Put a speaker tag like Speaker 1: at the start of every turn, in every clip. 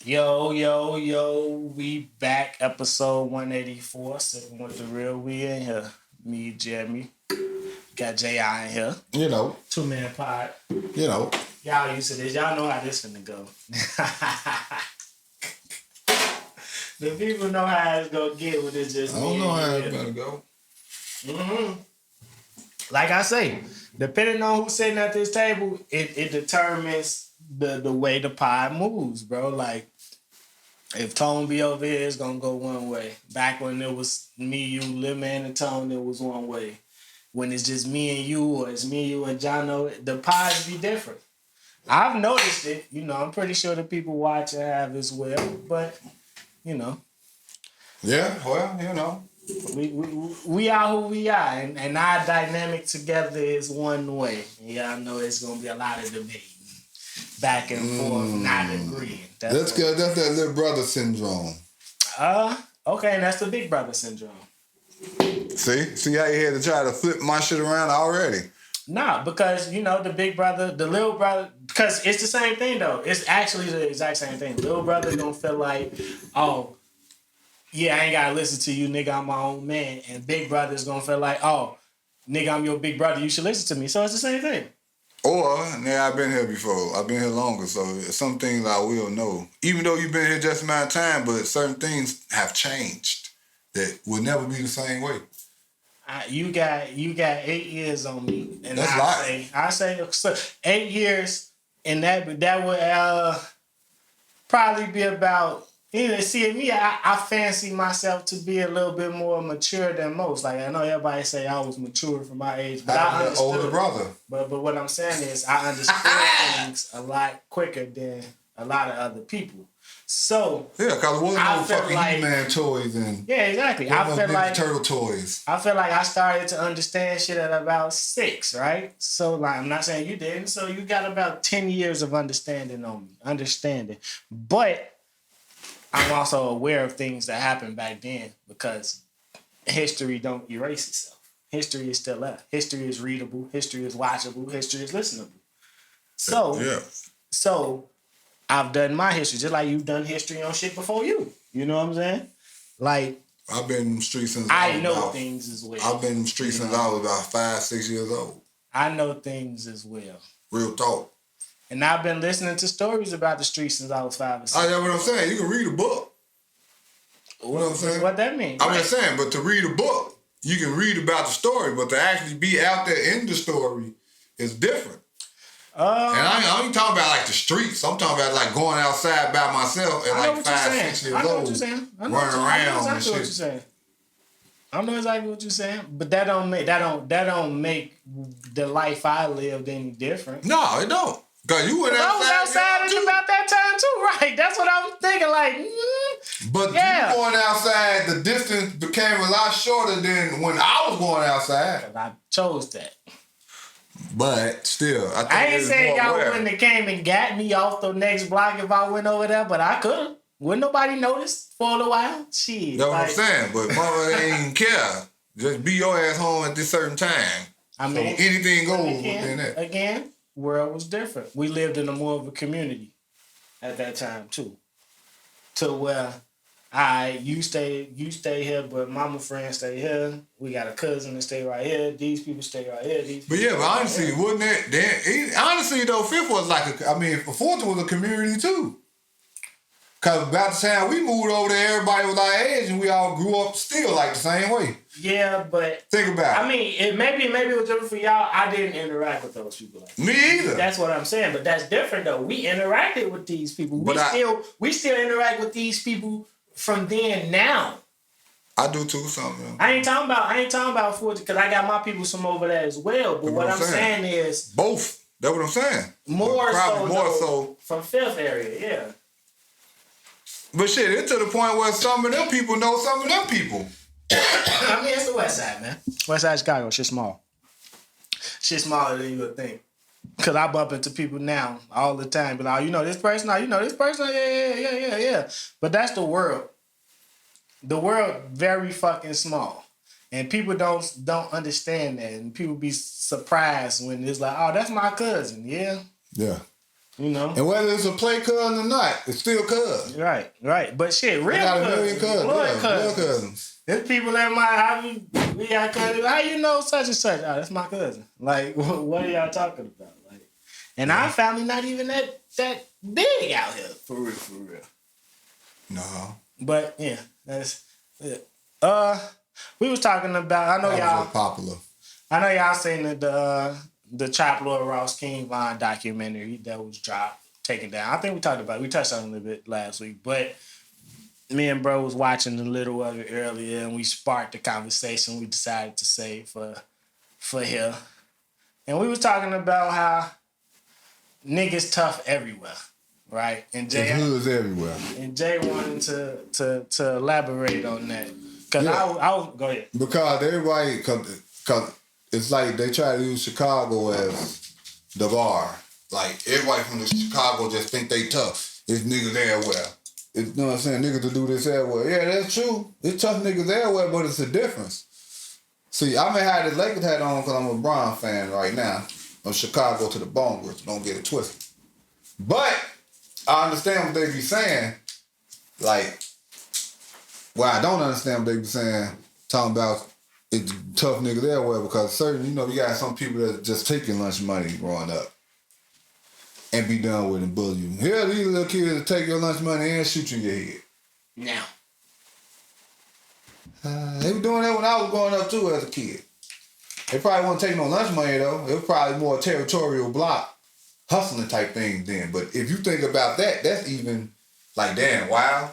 Speaker 1: Yo, we back, episode 184, Sippin with the Real. We in here. Me, Jeremy. Got J.I. in here.
Speaker 2: You know.
Speaker 1: 2-man pod.
Speaker 2: You know.
Speaker 1: Y'all used to this. Y'all know how this finna go. The people know how it's gonna get when it's just
Speaker 2: I don't know how it's gonna go.
Speaker 1: Mm-hmm. Like I say, depending on who's sitting at this table, it determines the way the pod moves, bro. Like, if Tone be over here, it's gonna go one way. Back when it was me, you, Lil Man, and Tone, it was one way. When it's just me and you, or it's me, you, and Jono, the pods be different. I've noticed it. You know, I'm pretty sure the people watching have as well. But, you know.
Speaker 2: Yeah, well, you know.
Speaker 1: We are who we are. And our dynamic together is one way. Y'all know it's going to be a lot of debating. Back and forth, not agreeing.
Speaker 2: That's good. That's that little brother syndrome.
Speaker 1: Okay, and that's the big brother syndrome.
Speaker 2: See how you had to try to flip my shit around already?
Speaker 1: Nah, because, you know, the big brother, the little brother, because it's the same thing, though. It's actually the exact same thing. Little brother gonna feel like, oh, yeah, I ain't gotta listen to you, nigga, I'm my own man. And big brother's gonna feel like, oh, nigga, I'm your big brother, you should listen to me. So it's the same thing.
Speaker 2: Or, yeah, I've been here before. I've been here longer, so some things I will know. Even though you've been here just a amount of time, but certain things have changed that will never be the same way.
Speaker 1: You got 8 years on me, and
Speaker 2: That's
Speaker 1: I say so 8 years, and that would probably be about. You know, see me, I fancy myself to be a little bit more mature than most. Like, I know everybody say I was mature for my age, but I understood.
Speaker 2: Older brother.
Speaker 1: But what I'm saying is I understood things a lot quicker than a lot of other people. So
Speaker 2: yeah, because it wasn't no fucking
Speaker 1: like,
Speaker 2: He-Man toys and
Speaker 1: yeah, exactly. I feel like
Speaker 2: Turtle toys.
Speaker 1: I feel like I started to understand shit at about 6, right? So like, I'm not saying you didn't. So you got about 10 years of understanding on me, but I'm also aware of things that happened back then because history don't erase itself. History is still there. History is readable. History is watchable. History is listenable. So I've done my history just like you've done history on shit before you. You know what I'm saying? Like,
Speaker 2: I've been in the streets since
Speaker 1: I know things as well.
Speaker 2: I've been in the streets since I was about 5-6 years old.
Speaker 1: I know things as well.
Speaker 2: Real talk.
Speaker 1: And I've been listening to stories about the streets since I was 5 or 6.
Speaker 2: That's what I'm saying. You can read a book. You know what I'm saying?
Speaker 1: What that mean?
Speaker 2: I'm just saying, but to read a book, you can read about the story, but to actually be out there in the story is different. And I ain't talking about like the streets. I'm talking about like going outside by myself at like 5-6 years old, running around and shit.
Speaker 1: I know exactly what you're saying, but that don't make the life I lived any different.
Speaker 2: No, it don't. Cause you went outside.
Speaker 1: I was outside about that time too, right? That's what I was thinking. Like,
Speaker 2: but you going outside, the distance became a lot shorter than when I was going outside.
Speaker 1: I chose that.
Speaker 2: But still,
Speaker 1: I ain't saying y'all wouldn't have came and got me off the next block if I went over there, but I could have. Wouldn't nobody notice for a little while? Shit.
Speaker 2: That's what I'm saying. But mother ain't care. Just be your ass home at this certain time.
Speaker 1: I mean,
Speaker 2: so anything goes within that.
Speaker 1: Again, world was different. We lived in a more of a community at that time too. To where you stay here, but mama friends stay here. We got a cousin that stay right here. These people stay right here.
Speaker 2: But honestly, wouldn't it? Honestly, though, Fifth was like Fourth was a community too. Cause about the time we moved over there, everybody was our age, and we all grew up still like the same way.
Speaker 1: Yeah, but
Speaker 2: think about it.
Speaker 1: I mean, maybe it was different for y'all. I didn't interact with those people. Like
Speaker 2: me either.
Speaker 1: That's what I'm saying. But that's different though. We interacted with these people. We still interact with these people from then now.
Speaker 2: I do too. Something.
Speaker 1: I ain't talking about 40 because I got my people from over there as well. But what I'm saying is
Speaker 2: both. That's what I'm saying.
Speaker 1: More so from Fifth area, yeah.
Speaker 2: But shit, it's to the point where some of them people know some of them people.
Speaker 1: I mean, it's the West Side, man. West Side Chicago, shit small. Shit smaller than you would think. Because I bump into people now all the time. But like, you know this person? You know this person? Yeah. But that's the world. The world very fucking small. And people don't understand that. And people be surprised when it's like, oh, that's my cousin. Yeah.
Speaker 2: Yeah.
Speaker 1: You know?
Speaker 2: And whether it's a play cousin or not, it's still cousin.
Speaker 1: Right. But shit, real
Speaker 2: got
Speaker 1: cousins. Blood cousins. There's people that might have we got cousins. How you know such and such? Oh, that's my cousin. Like, what are y'all talking about? Like, and our family not even that big out here, for real.
Speaker 2: No.
Speaker 1: But yeah, that's it. We was talking about. I know y'all
Speaker 2: popular.
Speaker 1: I know y'all seen the Chop Lord Ross King Von documentary that was dropped, taken down. I think we touched on it a little bit last week, but me and bro was watching a little of it earlier, and we sparked the conversation. We decided to say for here, and we was talking about how niggas tough everywhere, right? And Jay
Speaker 2: hoods everywhere.
Speaker 1: And Jay wanted to elaborate on that because I was go ahead
Speaker 2: because everybody because it's like they try to use Chicago as the bar. Like everybody from the Chicago just think they tough. It's niggas everywhere. You know what I'm saying? Niggas to do this everywhere. Yeah, that's true. It's tough niggas everywhere, but it's a difference. See, I may have this Lakers hat on because I'm a Bron fan right now. I'm Chicago to the bone, so don't get it twisted. But I understand what they be saying. Like, well, I don't understand what they be saying, talking about it's tough niggas everywhere because certain, you got some people that just take your lunch money growing up and be done with it and bully you. Here, these little kids that take your lunch money and shoot you in your head.
Speaker 1: Now.
Speaker 2: They were doing that when I was growing up too as a kid. They probably wouldn't take no lunch money though. It was probably more territorial block hustling type things then. But if you think about that, that's even like damn wow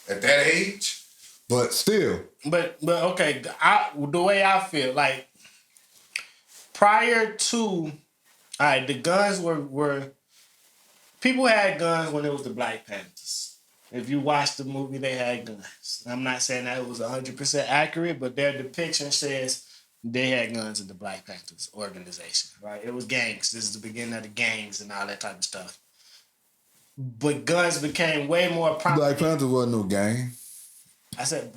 Speaker 2: at that age. But still.
Speaker 1: But okay, the way I feel like prior to the guns were people had guns when it was the Black Panthers. If you watch the movie, they had guns. I'm not saying that it was 100% accurate, but their depiction says they had guns in the Black Panthers organization, right? It was gangs. This is the beginning of the gangs and all that type of stuff. But guns became way more prominent.
Speaker 2: Black Panthers wasn't no gang.
Speaker 1: I said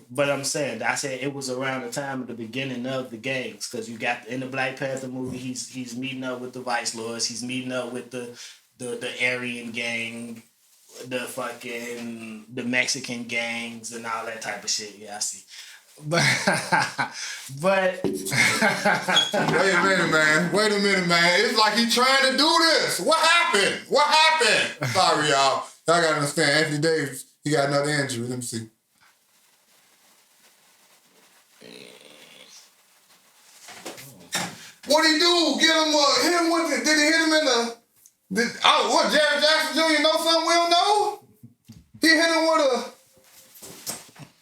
Speaker 1: it was around the time of the beginning of the gangs because you got in the Black Panther movie, he's meeting up with the Vice Lords, he's meeting up with the Aryan gang, the Mexican gangs and all that type of shit. Yeah, I see. But
Speaker 2: Wait a minute, man. It's like he's trying to do this. What happened? Sorry, y'all. Y'all gotta understand. Anthony Davis, he got another injury. Let me see. What'd he do? Get him hit him with it. Did he hit him in the Jerry Jackson Jr. know something we don't know? He hit him with a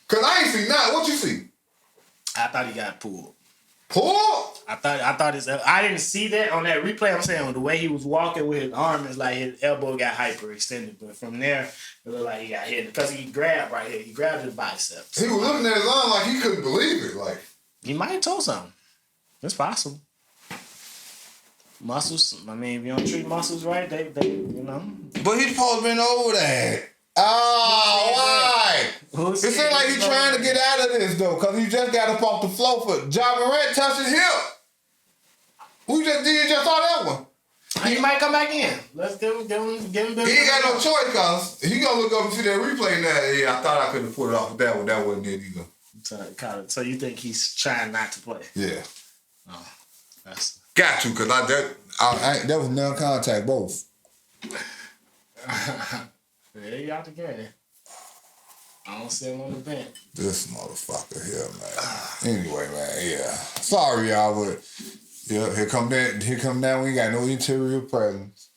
Speaker 2: cause I ain't see nothing. What you see?
Speaker 1: I thought he got pulled.
Speaker 2: Pulled?
Speaker 1: I thought I didn't see that on that replay. I'm saying the way he was walking with his arm is like his elbow got hyperextended, but from there it looked like he got hit because he grabbed right here. He grabbed his biceps.
Speaker 2: He was looking at his arm like he couldn't believe it. Like
Speaker 1: he might have told something. It's possible. Muscles. I mean, if you don't treat muscles right, they
Speaker 2: But he's supposed to been over that. Oh, why? It seems like he's trying to get out of this though, cause he just got up off the floor for Ja Morant touched his hip. Did you just saw that one?
Speaker 1: He might come back in. Let's give him. He ain't
Speaker 2: got no choice, cause he gonna look up and see that replay now. Yeah, I thought I couldn't pull it off with that one. That wasn't it either.
Speaker 1: So you think he's trying not to play?
Speaker 2: Yeah.
Speaker 1: Oh, that's
Speaker 2: got to, cause that was non-contact both.
Speaker 1: Yeah, you out the game. I don't see him on the bench.
Speaker 2: This motherfucker here, man. Anyway, man, yeah. Sorry, y'all, but yeah, here come that. We ain't got no interior presence.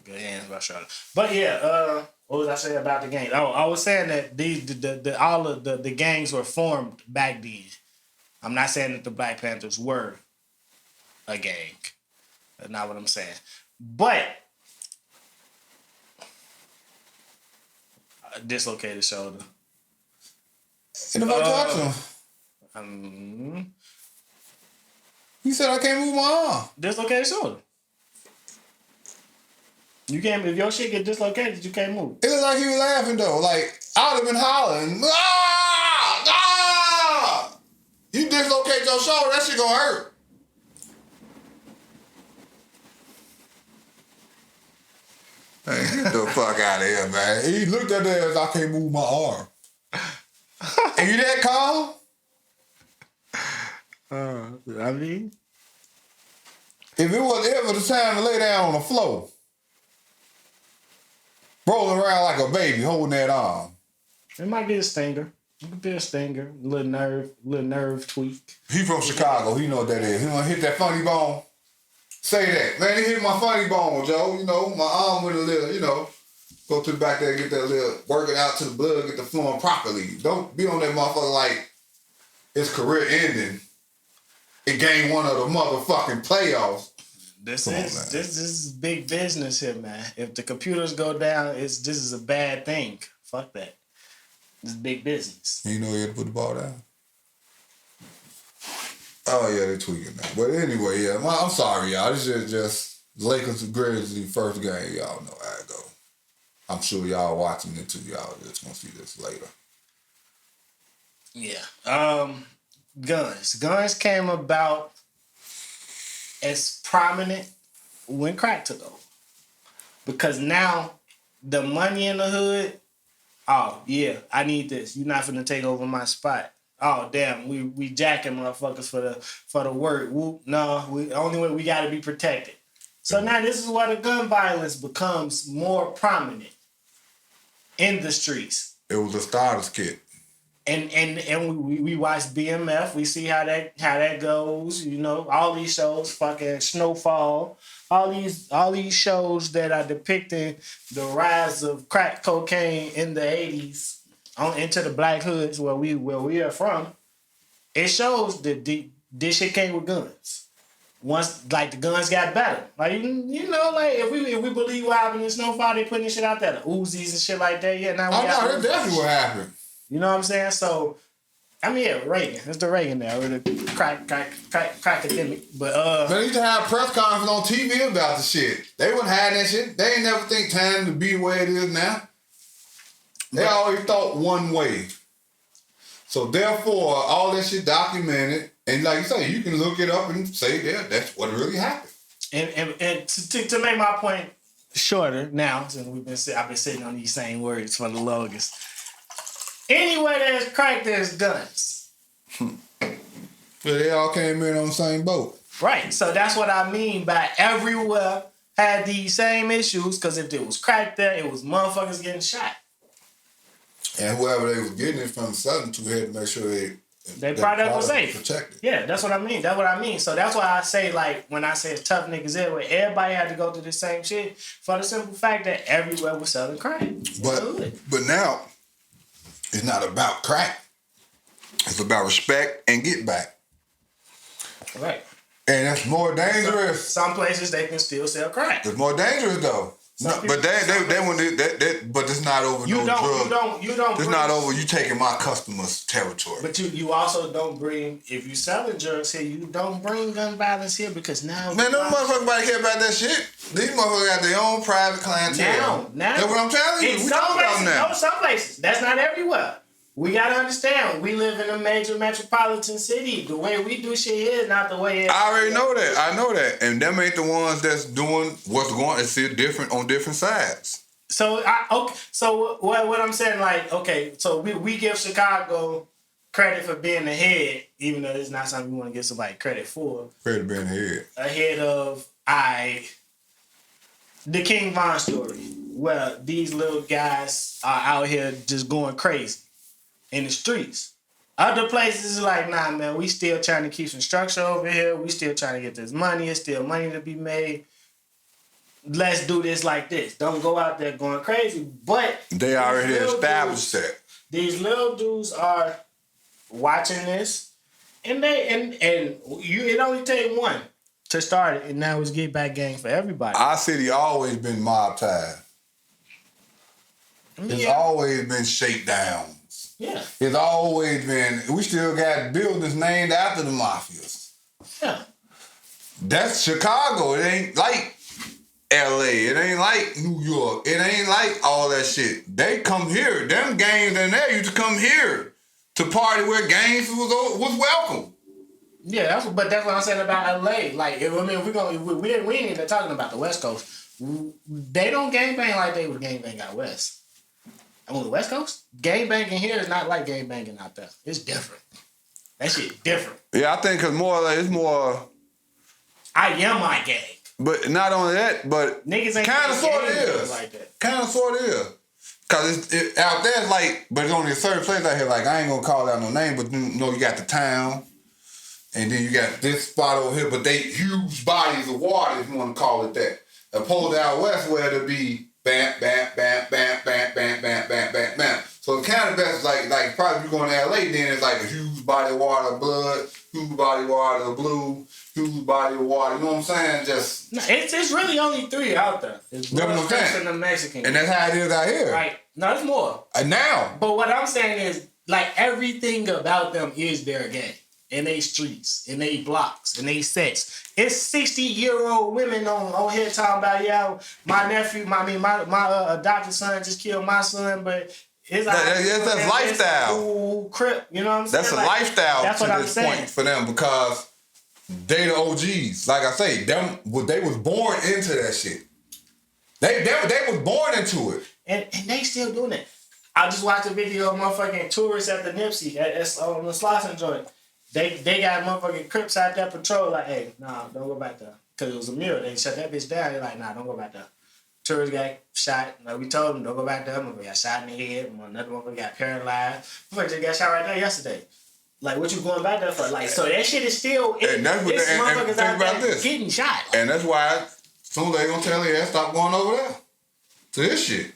Speaker 1: Good hands by Charlotte. But yeah, what was I saying about the gang? Oh, I was saying that all of the gangs were formed back then. I'm not saying that the Black Panthers were a gang. That's not what I'm saying. But a dislocated shoulder.
Speaker 2: And if I talk to him? He said I can't move my arm.
Speaker 1: Dislocated shoulder. You can't. If your shit get dislocated, you can't move.
Speaker 2: It was like he was laughing though. Like I would have been hollering. You dislocate your shoulder, that shit gonna hurt. Hey, get the fuck out of here, man. He looked at that as I can't move my arm. And you that calm?
Speaker 1: I mean,
Speaker 2: if it was ever the time to lay down on the floor, rolling around like a baby, holding that arm.
Speaker 1: It might be a stinger. It could be a stinger. Little nerve tweak.
Speaker 2: He from Chicago. He know what that is. He wanna hit that funny bone. Say that. Man, he hit my funny bone, Joe. You know, my arm went a little, you know, go to the back there, get that little, work it out to the blood, get the flowing properly. Don't be on that motherfucker like it's career ending. It game one of the motherfucking playoffs.
Speaker 1: This is big business here, man. If the computers go down, this is a bad thing. Fuck that. This is big business.
Speaker 2: You know you had to put the ball down? Oh, yeah, they're tweaking now. But anyway, yeah, I'm sorry, y'all. This is just Lakers and Grizzlies first game. Y'all know how it go. I'm sure y'all watching it too. Y'all just gonna see this later.
Speaker 1: Yeah. Guns came about as prominent when crack took over. Because now the money in the hood, oh, yeah, I need this. You're not finna take over my spot. Oh, damn, we jacking motherfuckers for the work. Whoop, no, only way we gotta be protected. So now this is where the gun violence becomes more prominent in the streets.
Speaker 2: It was a starter's kit.
Speaker 1: And we watch BMF. We see how that goes. You know, all these shows, fucking Snowfall, all these shows that are depicting the rise of crack cocaine in the 80s on into the black hoods where we are from. It shows that this shit came with guns. Once like the guns got better, like you know, like if we believe what happened in Snowfall, they putting this shit out there, the Uzis and shit like that. Yeah, now we got.
Speaker 2: That's definitely what happened.
Speaker 1: You know what I'm saying? So, I mean, yeah, Reagan. It's the Reagan now, with the crack academic. But
Speaker 2: they used to have press conference on TV about the shit. They wouldn't hide that shit. They ain't never think time to be the way it is now. They always thought one way. So therefore, all that shit documented, and like you say, you can look it up and say, yeah, that's what really happened.
Speaker 1: And to make my point shorter now, since I've been sitting on these same words for the longest. Anywhere there's crack, there's guns.
Speaker 2: But they all came in on the same boat.
Speaker 1: Right. So that's what I mean by everywhere had these same issues, because if there was crack there, it was motherfuckers getting shot.
Speaker 2: And whoever they was getting it from selling to had to make sure
Speaker 1: their product was safe.
Speaker 2: Protected.
Speaker 1: Yeah, that's what I mean. That's what I mean. So that's why I say, like, when I say tough niggas everywhere, everybody had to go through the same shit for the simple fact that everywhere was selling crack.
Speaker 2: But now, it's not about crack. It's about respect and get back.
Speaker 1: Right.
Speaker 2: And that's more dangerous.
Speaker 1: Some places they can still sell crack.
Speaker 2: It's more dangerous though. But but it's not over no drugs. You don't. It's not over. You taking my customers' territory.
Speaker 1: But you also don't bring, if you selling drugs here, you don't bring gun violence here, because now.
Speaker 2: Man, no motherfuckers care about that shit. These motherfuckers got their own private clientele.
Speaker 1: Now
Speaker 2: that's what I'm telling you.
Speaker 1: In some places, that's not everywhere. We gotta understand, we live in a major metropolitan city. The way we do shit here is not the way
Speaker 2: I already know that. I know that. And them ain't the ones that's doing what's going. It's different on different sides.
Speaker 1: So what I'm saying, like, okay, so we give Chicago credit for being ahead, even though it's not something we want to give somebody credit for.
Speaker 2: Credit being ahead.
Speaker 1: Ahead of the King Von story, where these little guys are out here just going crazy in the streets. Other places is like, nah, man, we still trying to keep some structure over here. We still trying to get this money. It's still money to be made. Let's do this like this. Don't go out there going crazy. But
Speaker 2: they already established that.
Speaker 1: These little dudes are watching this, and it only take one to start it, and now it's get back gang for everybody.
Speaker 2: Our city always been mob tied. It's always been shakedowns.
Speaker 1: Yeah.
Speaker 2: It's always been, we still got buildings named after the mafias.
Speaker 1: Yeah.
Speaker 2: That's Chicago. It ain't like LA. It ain't like New York. It ain't like all that shit. They come here. Them gangs in there used to come here to party where gangs was welcome.
Speaker 1: Yeah, that's what I'm saying about LA. Like, we ain't even talking about the West Coast. They don't gangbang like they would gangbang out west. On the West Coast, gangbanging here is not like gangbanging out there. It's different. That shit different.
Speaker 2: Yeah, I think it's more.
Speaker 1: I am my gang.
Speaker 2: But not only that, but
Speaker 1: niggas ain't
Speaker 2: kind of sort of is.
Speaker 1: Like that.
Speaker 2: Kind of sort of is. Cause it out there, it's like, but it's only a certain place out here. Like I ain't gonna call out no name, but you know you got the town, and then you got this spot over here. But they huge bodies of water, if you want to call it that. Opposed to out west, where it'll be bam, bam, bam, bam, bam, bam, bam, bam, bam, bam. So it's kind of best like probably if you going to LA, then it's like a huge body of water of blood, huge body of water of blue, huge body of water. You know what I'm saying? Just
Speaker 1: no, it's really only 3 out there. It's blood, and the Mexican.
Speaker 2: And that's how it is out here.
Speaker 1: Right. No, it's more.
Speaker 2: Now.
Speaker 1: But what I'm saying is, like, everything about them is their gang. In they streets, in they blocks, in they sets. It's 60-year-old women on here talking about, yeah, my nephew, my adopted son just killed my son, but
Speaker 2: that's lifestyle.
Speaker 1: Crip, you know what I'm saying?
Speaker 2: That's a lifestyle
Speaker 1: that's
Speaker 2: to this point for them because they the OGs. Like I say, they was born into that shit. They was born into it.
Speaker 1: And they still doing it. I just watched a video of motherfucking tourists at the Nipsey at the Slauson joint. They got motherfucking Crips out there patrol like, hey, nah, don't go back there. Because it was a mirror. They shut that bitch down. They're like, nah, don't go back there. Tourist got shot. Like we told them, don't go back there. Motherfucker got shot in the head. Another motherfucker got paralyzed. Motherfucker just got shot right there yesterday. Like, what you going back there for? Like, so that shit is still, motherfuckers out there getting shot. Like,
Speaker 2: and that's why soon they gonna tell you, stop going over there to this shit.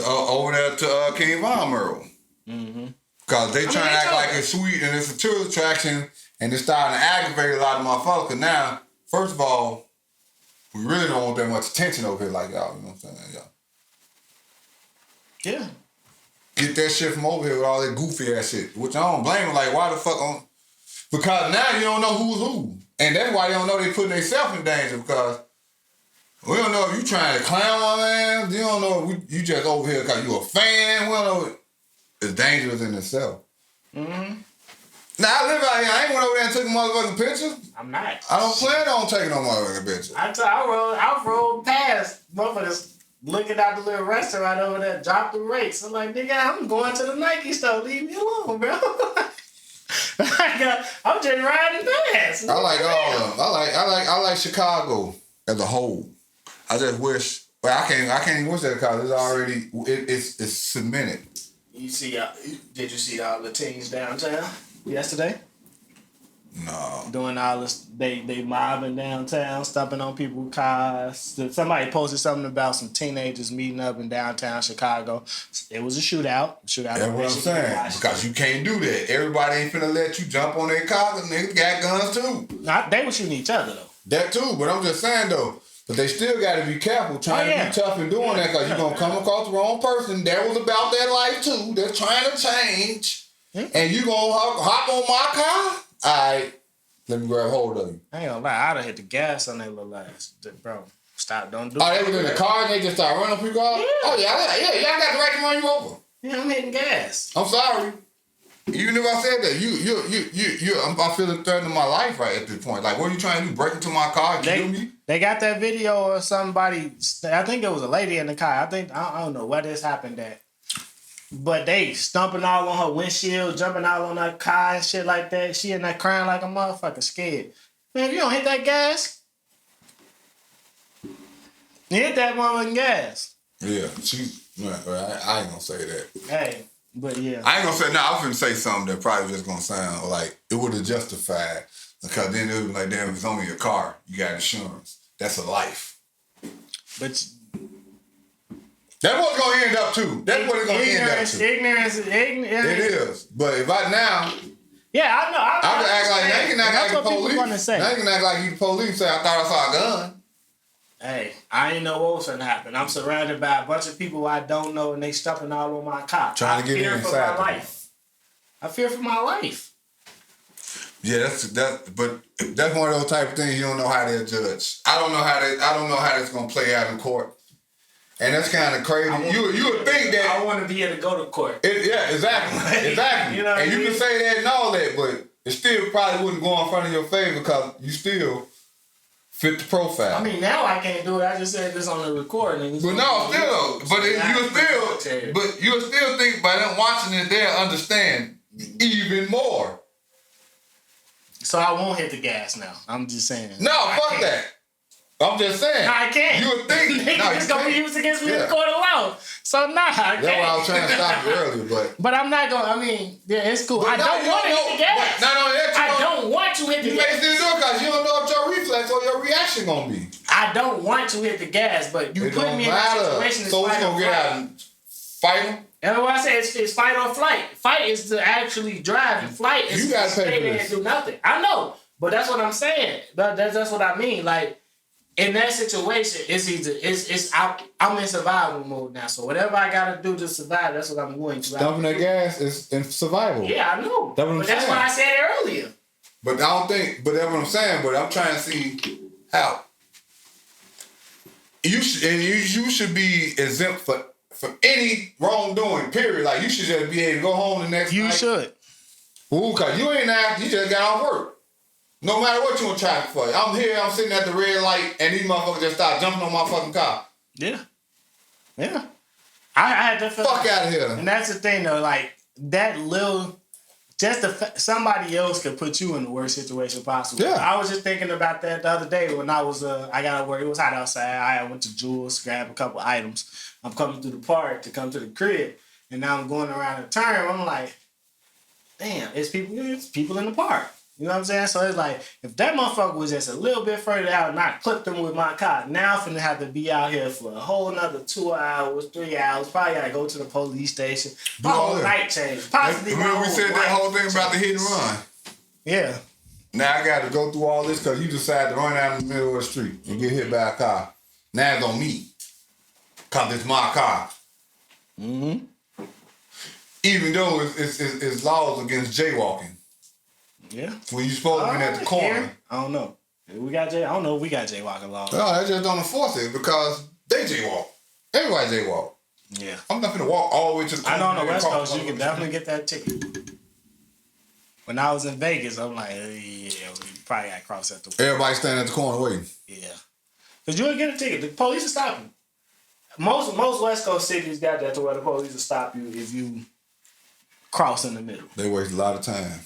Speaker 2: Over there to King Von Merle. Mm-hmm. Because they trying to act like it's sweet and it's a tourist attraction and it's starting to aggravate a lot of motherfuckers. Cause now, first of all, we really don't want that much attention over here like y'all. You know what I'm saying? Y'all.
Speaker 1: Yeah.
Speaker 2: Get that shit from over here with all that goofy ass shit. Which I don't blame them. Like, why the fuck on? Because now you don't know who's who. And that's why they don't know they putting themselves in danger because we don't know if you trying to clown my man. You don't know if you just over here because you a fan. We don't know. It's dangerous in itself. Mm-hmm. Now, I live out here. I ain't went over there and took a motherfucking picture.
Speaker 1: I'm not.
Speaker 2: I don't plan on taking no motherfucking picture.
Speaker 1: I rolled past motherfuckers looking out the little restaurant over there, dropped the rates. I'm like, nigga, I'm going to the Nike store. Leave me alone, bro. I'm just riding past.
Speaker 2: I like all of them. I like Chicago as a whole. I just wish. Well, I can't even wish that because it's already it's cemented.
Speaker 1: You see, did you see all the teens downtown yesterday?
Speaker 2: No.
Speaker 1: Doing all this, they mobbing downtown, stomping on people's cars. Somebody posted something about some teenagers meeting up in downtown Chicago. It was a shootout.
Speaker 2: That's what I'm saying. Because you can't do that. Everybody ain't finna let you jump on their car because niggas got guns too.
Speaker 1: Nah, they were shooting each other though.
Speaker 2: That too, but I'm just saying though. But they still got to be careful trying to be tough and doing that because you're going to come across the wrong person. That was about that life too. They're trying to change. And you going to hop on my car? All right. Let me grab hold of you.
Speaker 1: I ain't gonna lie. I'd have hit the gas on that little ass. Bro, stop. Don't do it.
Speaker 2: Oh, they was in the car and they just started running people off? Yeah. Oh, yeah. Y'all got the right to run you over.
Speaker 1: Yeah, I'm hitting gas.
Speaker 2: I'm sorry. Even if I said that, I'm feeling threatened to my life right at this point. Like, what are you trying to do? Break into my car and kill me?
Speaker 1: They got that video of somebody. I think it was a lady in the car. I don't know where this happened at, but they stumping all on her windshield, jumping all on her car and shit like that. She in there crying like a motherfucker, scared. Man, if you don't hit that gas, you hit that motherfucking gas.
Speaker 2: Yeah, I ain't gonna say that.
Speaker 1: Hey. But yeah.
Speaker 2: I ain't gonna say, I was gonna say something that probably just gonna sound like it would have justified because then it would be like, damn, it's only a car. You got insurance. That's a life.
Speaker 1: But
Speaker 2: that's what it's gonna end up to. That's what it's gonna end up to.
Speaker 1: Ignorance.
Speaker 2: It is. But if I now.
Speaker 1: Yeah, I know. I
Speaker 2: can act like, now you can act like the police.
Speaker 1: Now
Speaker 2: you can act like you the police and say, I thought I saw a gun.
Speaker 1: Hey, I ain't know what was gonna happen. I'm surrounded by a bunch of people I don't know, and they stumping all on my car.
Speaker 2: Trying to get inside.
Speaker 1: I fear for my life.
Speaker 2: Yeah, but that's one of those type of things you don't know how they'll judge. I don't know how that's gonna play out in court, and that's kind of crazy. You would think that
Speaker 1: I want to be able to go to court.
Speaker 2: Yeah, exactly. You know, and you can say that and all that, but it still probably wouldn't go in front of your favor because you still fit the profile.
Speaker 1: I mean, now I can't do it. I just said this on the recording.
Speaker 2: But no, still, you'll still think by them watching it, they'll understand even more.
Speaker 1: So I won't hit the gas now. I'm just saying.
Speaker 2: No, fuck that. I'm just saying.
Speaker 1: No, I can't.
Speaker 2: You would think.
Speaker 1: It's going to be used against me in the court of law. So, I can't.
Speaker 2: That's why I was trying to stop you earlier, but.
Speaker 1: But I'm not going to, it's cool. I don't want to hit the gas. I don't want to hit the gas.
Speaker 2: You may still do it because you don't know what your reflex or your reaction going to be.
Speaker 1: I don't want to hit the gas, but you put me in that situation.
Speaker 2: So we're going to get out and fight him?
Speaker 1: And what I say it's fight or flight. Fight is to actually drive, and flight is to stay there and do nothing. I know, but that's what I'm saying. That's what I mean. Like, in that situation, I'm in survival mode now. So whatever I gotta do to survive, that's what I'm going to.
Speaker 2: Dumping that gas is in survival.
Speaker 1: Yeah, I know. That's why I said it earlier.
Speaker 2: But I don't think. But that's what I'm saying. But I'm trying to see how you should be exempt for any wrongdoing. Period. Like you should just be able to go home the next night.
Speaker 1: You should.
Speaker 2: Ooh, cause you ain't out. You just got off work. No matter what you want to try for. I'm here, I'm sitting at the red light, and these motherfuckers just start jumping on my fucking car.
Speaker 1: Yeah. I had to
Speaker 2: fuck out of here.
Speaker 1: And that's the thing, though. Like, that little... somebody else could put you in the worst situation possible.
Speaker 2: Yeah.
Speaker 1: I was just thinking about that the other day when I got to work. It was hot outside. I went to Jewel's, grabbed a couple items. I'm coming through the park to come to the crib, and now I'm going around the turn. I'm like, damn, it's people in the park. You know what I'm saying? So it's like, if that motherfucker was just a little bit further out and I clipped him with my car, now I'm finna have to be out here for a whole another 2 hours, 3 hours. Probably gotta go to the police station. My whole night changed. Possibly
Speaker 2: remember we said that whole thing about the hit and run?
Speaker 1: Yeah.
Speaker 2: Now I gotta go through all this because you decided to run out in the middle of the street and get hit by a car. Now it's on me. Because it's my car.
Speaker 1: Mm-hmm.
Speaker 2: Even though it's laws against jaywalking.
Speaker 1: Yeah.
Speaker 2: When you supposed to be at the corner.
Speaker 1: Here, I don't know. I don't know if we got jaywalking laws.
Speaker 2: No, they just don't enforce it because they jaywalk. Everybody jaywalk.
Speaker 1: Yeah.
Speaker 2: I'm not gonna walk all the way to the corner.
Speaker 1: I know on the West Coast you can definitely get that ticket. When I was in Vegas, I'm like, yeah, we probably got to cross at the corner.
Speaker 2: Everybody standing at the corner waiting.
Speaker 1: Yeah. Because you would get a ticket. The police will stop you. Most West Coast cities got that to where the police will stop you if you cross in the middle.
Speaker 2: They waste a lot of time.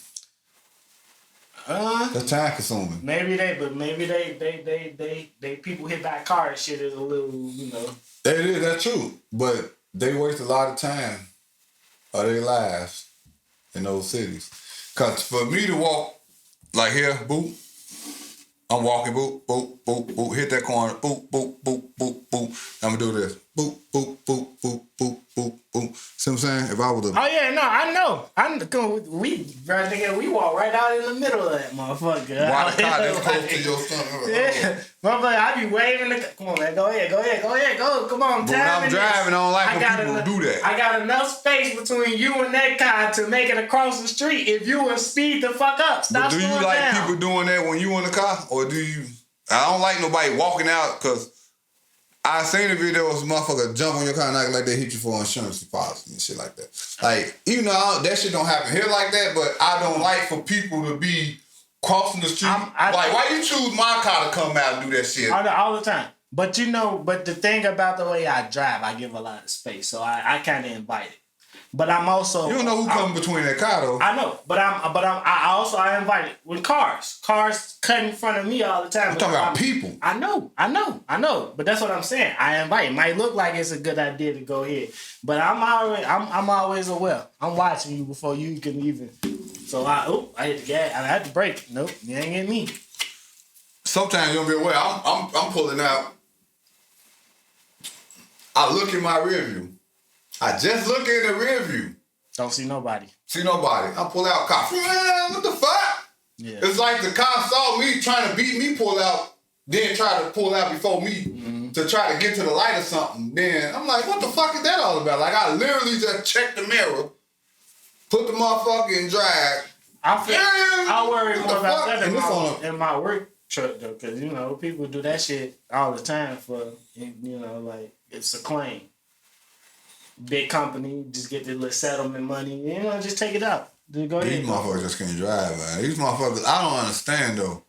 Speaker 2: That's time consuming.
Speaker 1: Maybe they people hit by a car and shit is a little,
Speaker 2: It is, that's true. But they waste a lot of time of their lives in those cities. Cause for me to walk like here, boop, I'm walking, boop, boop, boop, boop, hit that corner, boop, boop, boop, boop, boop. I'm gonna do this. Boop, boop, boop, boop, boop, boop, boop. See what I'm saying? If I was
Speaker 1: Oh yeah, no, I know. We walk right out in the middle of that motherfucker.
Speaker 2: Why the car this close to your stomach?
Speaker 1: Yeah. Motherfucker, I be waving the... Come on, man. Go ahead. Go. Come on,
Speaker 2: but when I'm driving, I don't like when people do that.
Speaker 1: I got enough space between you and that car to make it across the street. If you would speed the fuck up, stop.
Speaker 2: But do you like people doing that when you in the car? Or do you... I don't like nobody walking out because I seen a video of some motherfucker jump on your car and act like they hit you for insurance policy and shit like that. Like, that shit don't happen here like that, but I don't like for people to be crossing the street. Why you choose my car to come out and do that shit?
Speaker 1: All the time. But the thing about the way I drive, I give a lot of space, so I kind of invite it. But I'm also...
Speaker 2: You don't know who coming between that car, though.
Speaker 1: I know, but I invite it with cars. Cars cut in front of me all the time.
Speaker 2: I'm talking about people.
Speaker 1: I know. But that's what I'm saying. I invite. It might look like it's a good idea to go ahead, but I'm always aware. I'm watching you before you can even. So I hit the gas. I had to brake. Nope, you ain't getting me.
Speaker 2: Sometimes you'll be aware. I'm pulling out. I look in my rear view. I just look in the rear view.
Speaker 1: Don't see nobody.
Speaker 2: I pull out car. What the fuck?
Speaker 1: Yeah.
Speaker 2: It's like the car saw me trying to beat me pull out, then try to pull out before me to try to get to the light or something. Then I'm like, what the fuck is that all about? Like, I literally just checked the mirror, put the motherfucker in drive.
Speaker 1: I worry more about that in my work truck, though, because, people do that shit all the time for, like, it's a claim. Big company, just get the little settlement money, just take it out. Go ahead.
Speaker 2: These motherfuckers just can't drive, man. These motherfuckers, I don't understand though.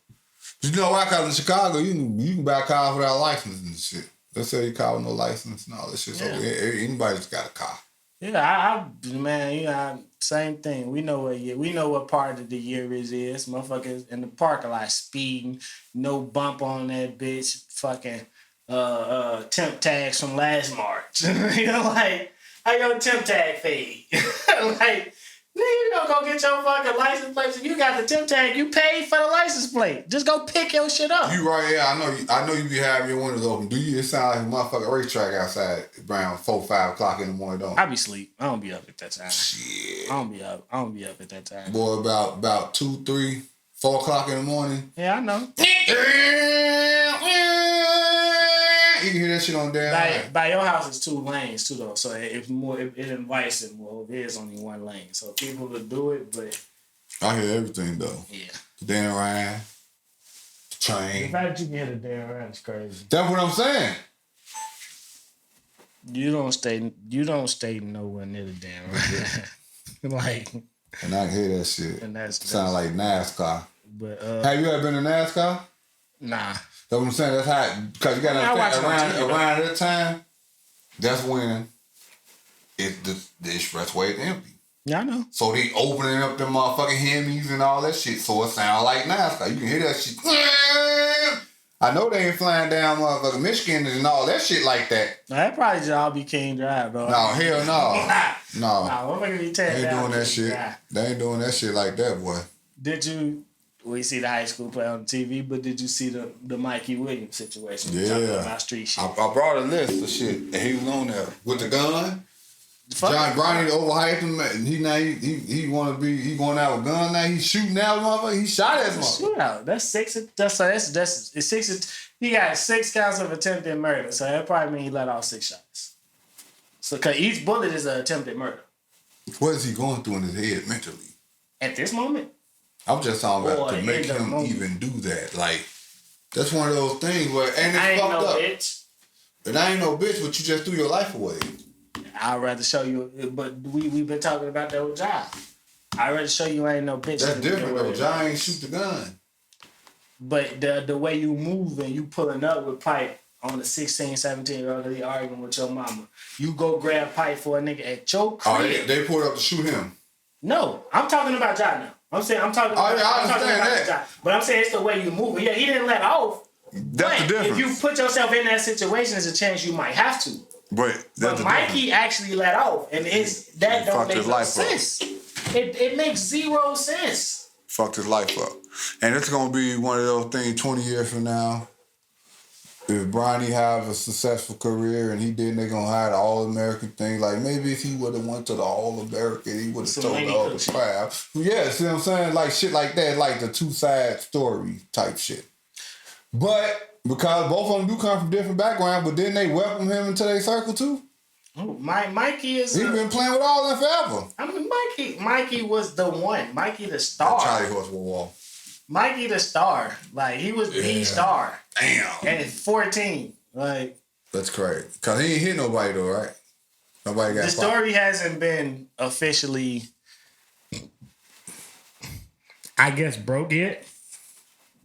Speaker 2: You know why? Because in Chicago, you can buy a car without a license and shit. Let's say you car with no license and all that shit. So anybody's got a car.
Speaker 1: Yeah, man, same thing. We know what part of the year it is. Motherfuckers in the parking lot speeding, no bump on that bitch. Fucking temp tags from last March. You know, like how your temp tag fade? Like, you don't go get your fucking license plate. If you got the temp tag, you paid for the license plate. Just go pick your shit up.
Speaker 2: You right, yeah. I know you be having your windows open. Do you? It sound like a motherfucking racetrack outside around 4, 5 o'clock in the morning, don't it?
Speaker 1: I be asleep. I don't be up at that time.
Speaker 2: Shit.
Speaker 1: I don't be up at that time.
Speaker 2: Boy, about 2, 3, 4 o'clock in the morning.
Speaker 1: Yeah, I know.
Speaker 2: You can hear that shit on damn.
Speaker 1: By your house is 2 lanes too though, so it invites it more. There's only 1 lane, so people will do it, but
Speaker 2: I hear everything though.
Speaker 1: Yeah.
Speaker 2: The damn ride, the train.
Speaker 1: The fact that you can hear the damn ride is crazy.
Speaker 2: That's what I'm saying.
Speaker 1: You don't stay nowhere near the damn ride. Like,
Speaker 2: and I can hear that shit.
Speaker 1: And that's
Speaker 2: sound like NASCAR.
Speaker 1: But
Speaker 2: have you ever been to NASCAR?
Speaker 1: Nah.
Speaker 2: That's what I'm saying. That's how, because you got to understand, around that time, that's when the expressway is empty.
Speaker 1: Yeah, I know.
Speaker 2: So they opening up them motherfucking Hemis and all that shit, so it sound like NASCAR. You can hear that shit. I know they ain't flying down motherfucking Michigan and all that shit like that.
Speaker 1: No, that probably just all be King Drive, bro.
Speaker 2: No, hell no. No.
Speaker 1: Nah,
Speaker 2: they ain't doing that shit. They ain't doing that shit like that, boy.
Speaker 1: We see the high school play on TV, but did you see the Mikey Williams situation?
Speaker 2: Yeah.
Speaker 1: Talking about street shit.
Speaker 2: I brought a list of shit, and he was on there with the gun. John Bronny overhyped him, and he want to be. He going out with a gun now. He's shooting out, motherfucker. He shot at motherfucker.
Speaker 1: Shootout. That's 6. That's 6. He got 6 counts of attempted murder, so that probably means he let off 6 shots. So, cause each bullet is an attempted murder.
Speaker 2: What is he going through in his head mentally?
Speaker 1: At this moment.
Speaker 2: I'm just talking about to make him even do that. Like, that's one of those things where, and it's fucked up. Bitch. And I ain't no bitch, but you just threw your life away.
Speaker 1: I'd rather show you, but we've been talking about that with Ja. I'd rather show you I ain't no bitch.
Speaker 2: That's different though. Ja ain't shoot the gun.
Speaker 1: But the way you move and you pulling up with pipe on a 16, 17-year-old that he arguing with your mama, you go grab pipe for a nigga at your crib.
Speaker 2: Oh, they pulled up to shoot him.
Speaker 1: No, I'm talking about Ja now. I'm talking about Ja. But I'm saying it's the way you move. Yeah, he didn't let off.
Speaker 2: That's the difference.
Speaker 1: If you put yourself in that situation, there's a chance you might have to.
Speaker 2: But
Speaker 1: Mikey actually let off, and that don't make no sense. It makes 0 sense.
Speaker 2: Fucked his life up. And it's going to be one of those things 20 years from now. If Bronny have a successful career and they're going to hire the All-American thing. Like, maybe if he would have went to the All-American, he would have told the other crowd. Yeah, see what I'm saying? Like, shit like that, like the two-side story type shit. But, because both of them do come from different backgrounds, but didn't they welcome him into their circle too?
Speaker 1: Oh, Mikey is...
Speaker 2: He's been playing with all them forever.
Speaker 1: I mean, Mikey was the one. Mikey the star.
Speaker 2: Charlie Horse Wall.
Speaker 1: Mikey the star. Like, he was the star.
Speaker 2: Damn.
Speaker 1: And 14. Like...
Speaker 2: That's crazy. Because he ain't hit nobody though, right? Nobody got
Speaker 1: The story hasn't been officially... I guess broke yet.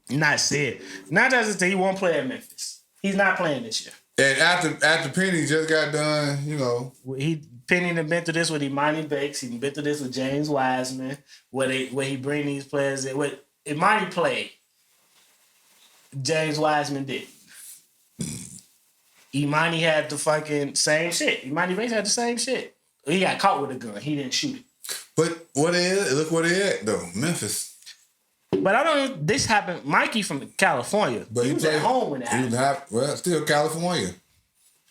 Speaker 1: Not said. Not just he won't play at Memphis. He's not playing this year.
Speaker 2: And after Penny just got done, you know.
Speaker 1: Penny done been through this with Imani Bakes. He been through this with James Wiseman. Where he bring these players in. What Imani played, James Wiseman didn't. Imani had the fucking same shit. Imani Bakes had the same shit. He got caught with a gun. He didn't shoot it.
Speaker 2: But look what they at though, Memphis.
Speaker 1: But I don't know. This happened. Mikey from California. But he was at home when it happened.
Speaker 2: Well, still California.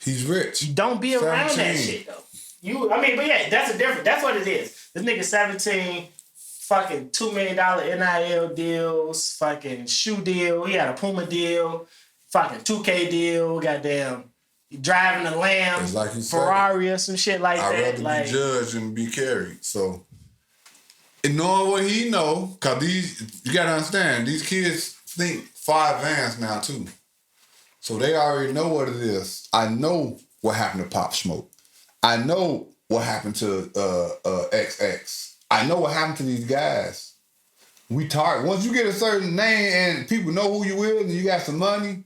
Speaker 2: He's rich.
Speaker 1: You don't be around 17. That shit though. But yeah, that's a difference. That's what it is. This nigga 17, fucking $2 million NIL deals, fucking shoe deal. He had a Puma deal, fucking 2K deal. Goddamn, driving a Lamb,
Speaker 2: like
Speaker 1: Ferrari or some shit like that.
Speaker 2: I'd rather be judged and be carried. So. And knowing what he know, because you got to understand, these kids think far advanced now, too. So they already know what it is. I know what happened to Pop Smoke. I know what happened to XX. I know what happened to these guys. We target. Once you get a certain name and people know who you is and you got some money,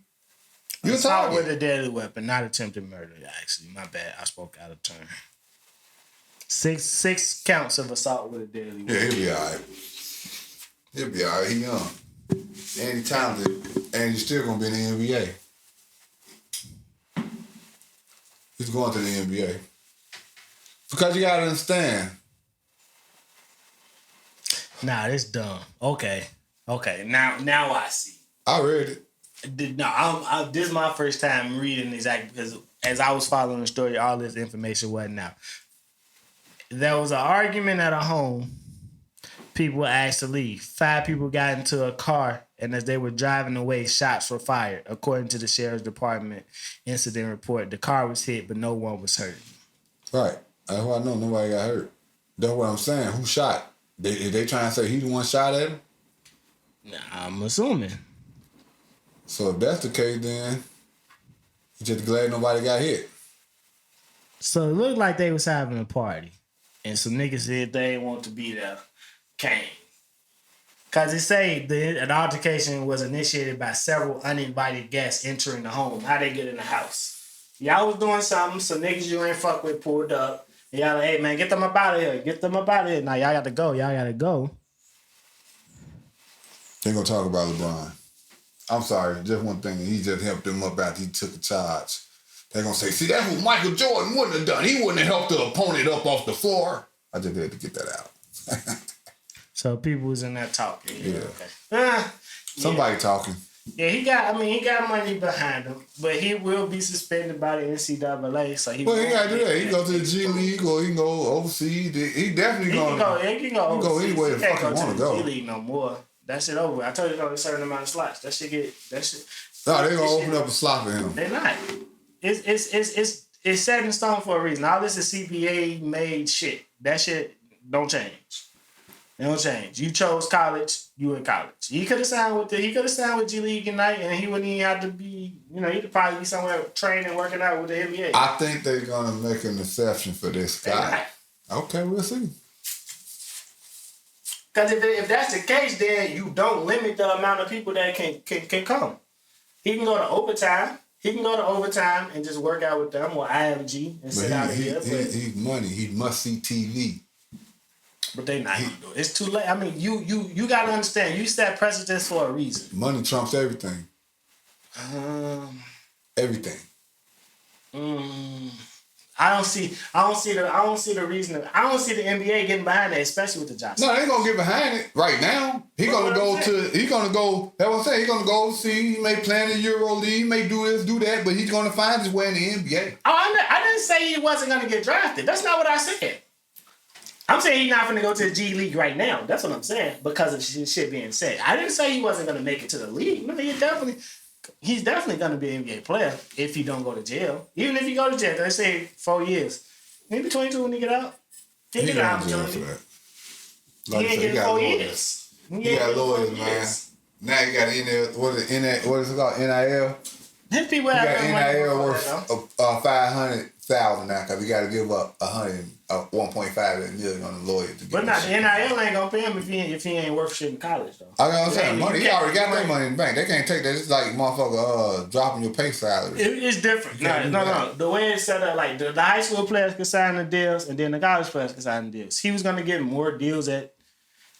Speaker 2: you're a
Speaker 1: Assault
Speaker 2: target.
Speaker 1: with a deadly weapon, not attempted murder. Actually, my bad. I spoke out of turn. Six counts of assault with a deadly weapon.
Speaker 2: Yeah, he'll be all right. He'll be all right. He young. And he's talented. And he's still going to be in the NBA. He's going to the NBA. Because you got to understand.
Speaker 1: Nah, this dumb. Okay. Now I see.
Speaker 2: I read it.
Speaker 1: No, this is my first time reading exactly because as I was following the story, all this information wasn't out. There was an argument at a home. People were asked to leave. 5 people got into a car, and as they were driving away, shots were fired. According to the sheriff's department incident report, the car was hit, but no one was hurt.
Speaker 2: Right. That's why I know nobody got hurt. That's what I'm saying. Who shot? They trying to say he the one shot at him?
Speaker 1: Nah, I'm assuming.
Speaker 2: So if that's the case, then you just glad nobody got hit.
Speaker 1: So it looked like they was having a party. And some niggas said they didn't want to be there. Came. Because it say an altercation was initiated by several uninvited guests entering the home. How they get in the house? Y'all was doing something, so niggas you ain't fuck with pulled up. And y'all like, hey man, get them up out of here. Get them up out of here. Now y'all got to go.
Speaker 2: They gonna talk about LeBron. I'm sorry, just one thing. He just helped them up after he took a charge. They're gonna say, see, that's what Michael Jordan wouldn't have done. He wouldn't have helped the opponent up off the floor. I just had to get that out.
Speaker 1: So people was in there talking.
Speaker 2: Yeah.
Speaker 1: Okay.
Speaker 2: Somebody talking.
Speaker 1: Yeah, he got money behind him, but he will be suspended by the NCAA. So he
Speaker 2: gotta do that. He can go to the G League or he can go overseas. He definitely
Speaker 1: He can go
Speaker 2: anywhere the fuck he want to go.
Speaker 1: G League no more. That shit over. I told you there's only a certain amount of slots. That shit.
Speaker 2: No, they gonna open up a slot for him.
Speaker 1: They not. It's set in stone for a reason. All this is CPA made shit. That shit don't change. It don't change. You chose college. You in college. He could have signed with G League Ignite, and he wouldn't even have to be. You know, he could probably be somewhere training, working out with the NBA.
Speaker 2: I think they're gonna make an exception for this guy. Okay, we'll see.
Speaker 1: Because if that's the case, then you don't limit the amount of people that can come. He can go to overtime. And just work out with them or IMG and sit out here.
Speaker 2: He's money. He must see TV.
Speaker 1: But they not gonna do it. It's too late. I mean, you gotta understand. You set precedents for a reason.
Speaker 2: Money trumps everything. Everything.
Speaker 1: I don't see the reason. I don't see the NBA getting behind that, especially with the Johnson.
Speaker 2: No, they ain't gonna get behind it right now. He's gonna go. That's what I'm saying. He's gonna go see. He may play in the Euro League. He may do this, do that, but he's gonna find his way in the NBA.
Speaker 1: Oh, I didn't say he wasn't gonna get drafted. That's not what I said. I'm saying he's not going to go to the G League right now. That's what I'm saying because of shit being said. I didn't say he wasn't going to make it to the league. No, he's definitely going to be an NBA player if he don't go to jail. Even if he go to jail, let's say 4 years. Maybe 22 when he get out. He get out for that.
Speaker 2: Like
Speaker 1: he ain't getting 4 years.
Speaker 2: He got lawyers, man. Now you got what is it called? NIL?
Speaker 1: His people
Speaker 2: have NIL worth $500,000 now because we got to give up $1.5 million on the lawyer to get.
Speaker 1: But not the NIL ain't gonna pay him if he ain't worth shit in college though.
Speaker 2: I know what I'm saying. Money, he already got that money in the bank. They can't take that. It's like motherfucker dropping your pay salary.
Speaker 1: It's different. No. The way it's set up, like the high school players can sign the deals, and then the college players can sign the deals. He was gonna get more deals at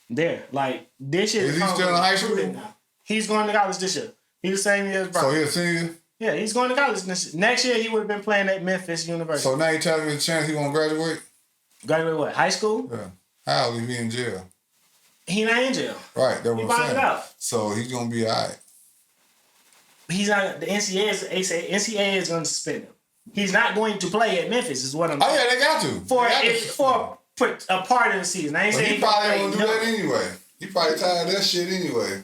Speaker 1: there. Like this shit.
Speaker 2: Is he still in high school
Speaker 1: now? He's going to college this year. He's the same year as Brown.
Speaker 2: So he's a senior?
Speaker 1: Yeah, he's going to college next year. He would have been playing at Memphis University.
Speaker 2: So now you're telling me the chance he won't graduate?
Speaker 1: Graduate what? High school?
Speaker 2: Yeah. How will he be in jail?
Speaker 1: He not in jail.
Speaker 2: Right, that's what I'm saying.
Speaker 1: Out.
Speaker 2: So he's gonna be alright.
Speaker 1: He's not. The NCAA is going to suspend him. He's not going to play at Memphis. Is what I'm saying.
Speaker 2: Oh yeah, they got to.
Speaker 1: For a part of the season. I ain't saying
Speaker 2: he probably won't do that anyway. He probably tired of that shit anyway.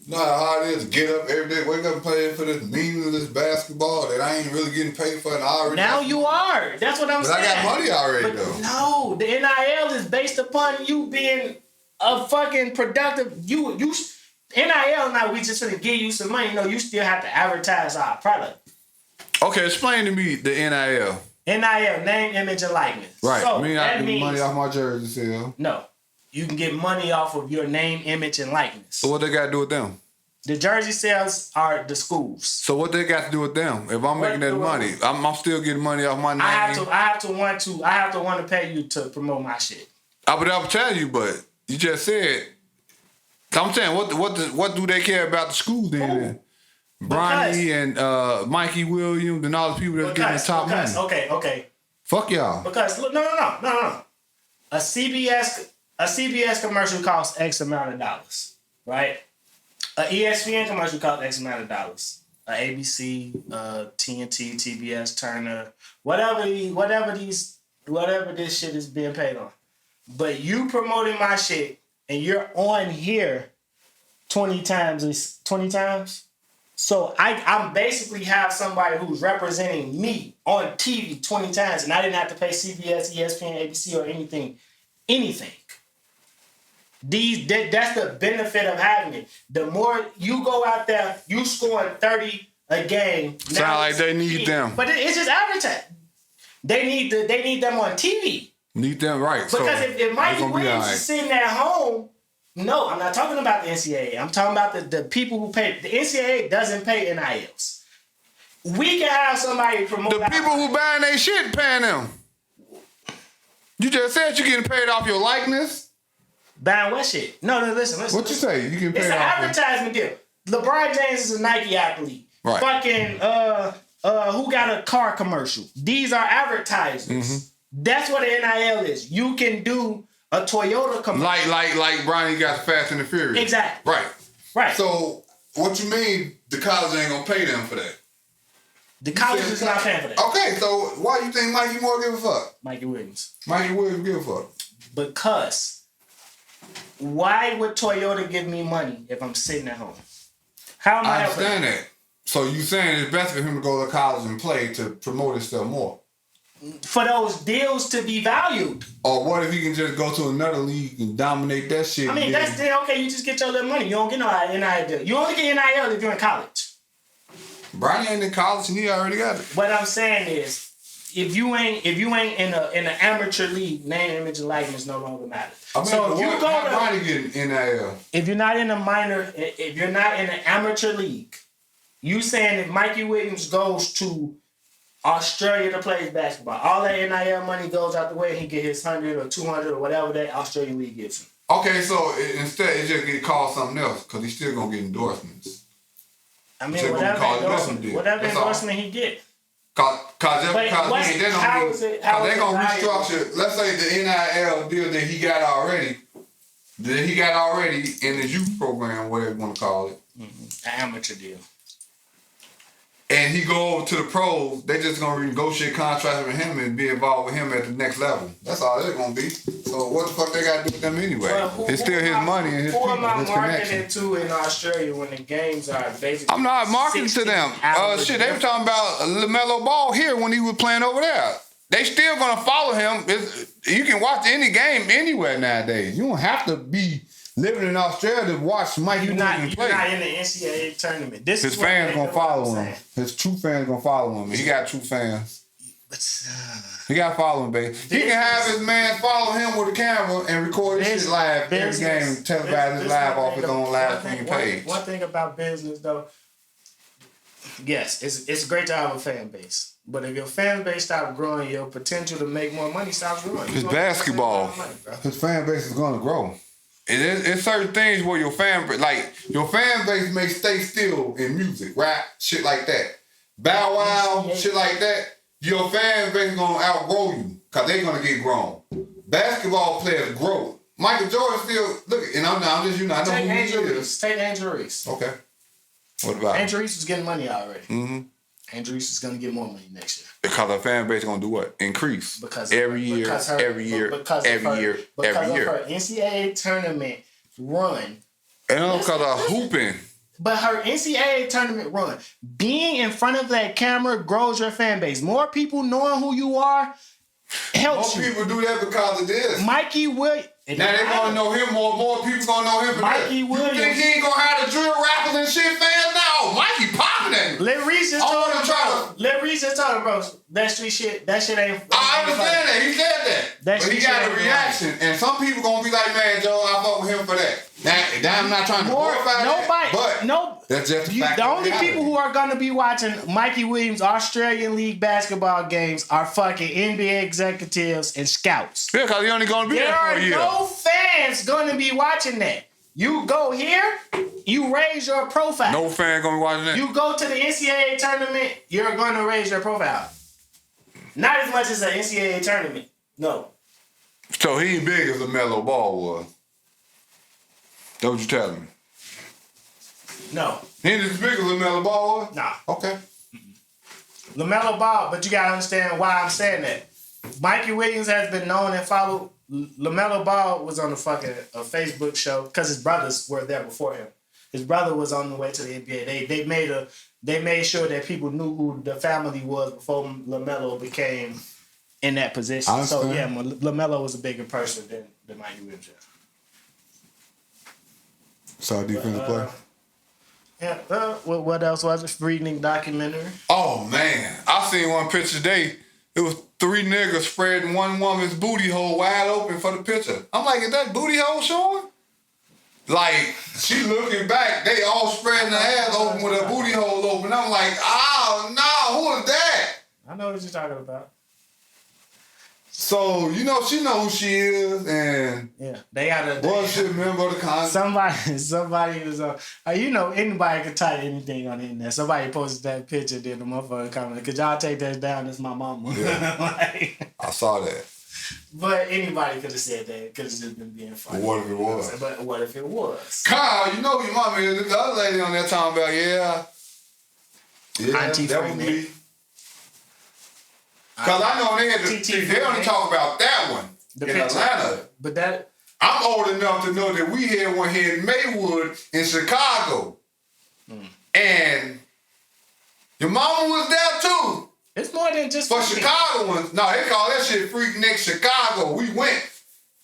Speaker 2: You know how hard it is to get up every day, wake up and play for this meaningless basketball that I ain't really getting paid for and I already.
Speaker 1: Now you are. That's what I'm saying.
Speaker 2: But I got money already though.
Speaker 1: No, the NIL is based upon you being a fucking productive. You NIL now we just gonna give you some money. No, you still have to advertise our product.
Speaker 2: Okay, explain to me the NIL.
Speaker 1: NIL, name, image, and likeness.
Speaker 2: Right.
Speaker 1: So
Speaker 2: I mean, I get money off my jersey still.
Speaker 1: No. you can get money off of your name, image, and likeness.
Speaker 2: So what they got to do with them?
Speaker 1: The jersey sales are the schools.
Speaker 2: So what they got to do with them? If I'm making that money, I'm still getting money off my name.
Speaker 1: I have to want to pay you to promote my shit.
Speaker 2: I'm telling you, but you just said. I'm saying, what do they care about the schools then? Bronny and Mikey Williams and all the people that's getting the top money.
Speaker 1: Okay.
Speaker 2: Fuck y'all.
Speaker 1: Because look, no. A CBS commercial costs X amount of dollars, right? A ESPN commercial costs X amount of dollars. A ABC, TNT, TBS, Turner, whatever this shit is being paid on. But you promoting my shit and you're on here 20 times. So I'm basically have somebody who's representing me on TV 20 times, and I didn't have to pay CBS, ESPN, ABC, or anything. That's the benefit of having it. The more you go out there, you scoring 30 a game.
Speaker 2: Sound like they need them,
Speaker 1: but it's just advertising. They need them on TV.
Speaker 2: Need them right.
Speaker 1: Because if Mikey Williams is sitting at home. No, I'm not talking about the NCAA. I'm talking about the people who pay. The NCAA doesn't pay NILs. We can have somebody promote.
Speaker 2: The people who buying their shit paying them. You just said you're getting paid off your likeness.
Speaker 1: Buying what shit? No, listen.
Speaker 2: What you say? You can pay
Speaker 1: it's an advertisement deal. LeBron James is a Nike athlete.
Speaker 2: Right.
Speaker 1: Fucking who got a car commercial? These are advertisers. Mm-hmm. That's what an NIL is. You can do a Toyota commercial.
Speaker 2: Like Bronny got Fast and the Furious.
Speaker 1: Exactly.
Speaker 2: Right. So what you mean the college ain't gonna pay them for that?
Speaker 1: The college is not paying for that.
Speaker 2: Okay, so why you think Mikey Moore give a fuck?
Speaker 1: Mikey Williams.
Speaker 2: Mikey Williams give a fuck.
Speaker 1: Because why would Toyota give me money if I'm sitting at home? How am I
Speaker 2: understand that. So you saying it's best for him to go to college and play to promote himself more?
Speaker 1: For those deals to be valued.
Speaker 2: Or what if he can just go to another league and dominate that shit?
Speaker 1: I mean, that's okay. You just get your little money. You don't get no NIL deal. You only get NIL if you're in college.
Speaker 2: Bronny ain't in college and he already got it.
Speaker 1: What I'm saying is, if you ain't in an amateur league, name, image, and likeness no longer matters.
Speaker 2: I mean, so if you go to Bronny getting NIL.
Speaker 1: If you're not in a minor, if you're not in an amateur league, you saying if Mikey Williams goes to Australia to play basketball, all that NIL money goes out the way and he get his 100 or 200 or whatever that Australian league gives him.
Speaker 2: Okay, so instead it just get called something else because he's still going to get endorsements.
Speaker 1: I mean, whatever endorsement he get.
Speaker 2: Cause they're gonna restructure. Let's say the NIL deal that he got already in the youth program, whatever you want to call it,
Speaker 1: an amateur deal.
Speaker 2: And he go over to the pros. They just gonna renegotiate contracts with him and be involved with him at the next level. That's all it's gonna be. So what the fuck they got to do with them anyway? Well, it's still his money and his people, his connection.
Speaker 1: Marketing to in Australia when the games are basically.
Speaker 2: I'm not marketing to them. Shit, they were talking about LaMelo Ball here when he was playing over there. They still gonna follow him. You can watch any game anywhere nowadays. You don't have to be living in Australia to watch Mikey Williams play.
Speaker 1: You're not in the NCAA tournament.
Speaker 2: His fans gonna follow him. His true fans gonna follow him. He got true fans. He gotta follow him, baby. He can have his man follow him with a camera and record his shit live every game, televise it live off his own live stream page.
Speaker 1: One thing about business though, yes, it's great to have a fan base. But if your fan base stops growing, your potential to make more money stops growing.
Speaker 2: It's basketball. His fan base is gonna grow. It's certain things where your fan base may stay still in music, rap, shit like that. Bow Wow, shit like that. Your fan base is gonna outgrow you because they're gonna get grown. Basketball players grow. Michael Jordan still and I'm just I know who he is.
Speaker 1: Take Andrew Reese.
Speaker 2: Okay. What about
Speaker 1: Andrew Reese was getting money already. Mm-hmm. Andrew Reese is gonna get more money next year.
Speaker 2: Because our fan base is gonna do what? Increase. Every year.
Speaker 1: Because of her NCAA tournament run.
Speaker 2: And because of hooping.
Speaker 1: But her NCAA tournament run, being in front of that camera grows your fan base. More people knowing who you are helps you.
Speaker 2: More people do that because of this.
Speaker 1: Mikey Williams.
Speaker 2: Now they gonna know him more. More people gonna know him for
Speaker 1: Mikey Williams.
Speaker 2: You think he ain't gonna have the drill rappers and shit fans now? Mikey popping at me.
Speaker 1: Let Reese just told him, bro. That street shit, that shit ain't.
Speaker 2: I understand that. He said that. but he got a reaction, and some people gonna be like, "Man, Joe, I fuck with him for that." Now I'm not trying to glorify that, but that's just
Speaker 1: the only people who are gonna be watching Mikey Williams Australian League basketball games are fucking NBA executives and scouts.
Speaker 2: Yeah, because he only gonna be there for a year.
Speaker 1: There are no fans gonna be watching that. You go here, you raise your profile.
Speaker 2: No fan gonna be watching that.
Speaker 1: You go to the NCAA tournament, you're gonna raise your profile. Not as much as an NCAA tournament. No.
Speaker 2: So he ain't big as LaMelo Ball was. That's what you telling me?
Speaker 1: No.
Speaker 2: He ain't as big as LaMelo Ball was?
Speaker 1: Nah.
Speaker 2: Okay.
Speaker 1: LaMelo Ball, but you gotta understand why I'm saying that. Mikey Williams has been known and followed. LaMelo Ball was on a Facebook show because his brothers were there before him. His brother was on the way to the NBA. They made sure that people knew who the family was before LaMelo became in that position. So yeah, LaMelo was a bigger person than Mikey Williams.
Speaker 2: Saw defensive play.
Speaker 1: Yeah. What else was it? Freaknik documentary.
Speaker 2: Oh man, I seen one picture today. It was 3 niggas spreading one woman's booty hole wide open for the picture. I'm like, is that booty hole showing? Like, she looking back, they all spreading their ass open with her booty hole open. I'm like, oh no, who is that?
Speaker 1: I know what you're talking about.
Speaker 2: So, you know, she know who she is, and
Speaker 1: yeah, they got a
Speaker 2: bullshit member of the Congress.
Speaker 1: Somebody is you know, anybody can type anything on the internet. Somebody posted that picture, then the motherfucker commented, "Could y'all take that down? It's my mama."
Speaker 2: Yeah.
Speaker 1: Like,
Speaker 2: I saw that.
Speaker 1: But anybody could have said that. Could have just been being funny.
Speaker 2: But what if it was?
Speaker 1: But what if it was?
Speaker 2: Kyle, you know your mama is. The other lady on there talking about, yeah,
Speaker 1: Auntie
Speaker 2: that was me. Because I know they only talk about that one in Atlanta.
Speaker 1: But that...
Speaker 2: I'm old enough to know that we had one here in Maywood in Chicago. And your mama was there too.
Speaker 1: It's more than just...
Speaker 2: For Chicagoans, no, they call that shit Freaknik Chicago. We went.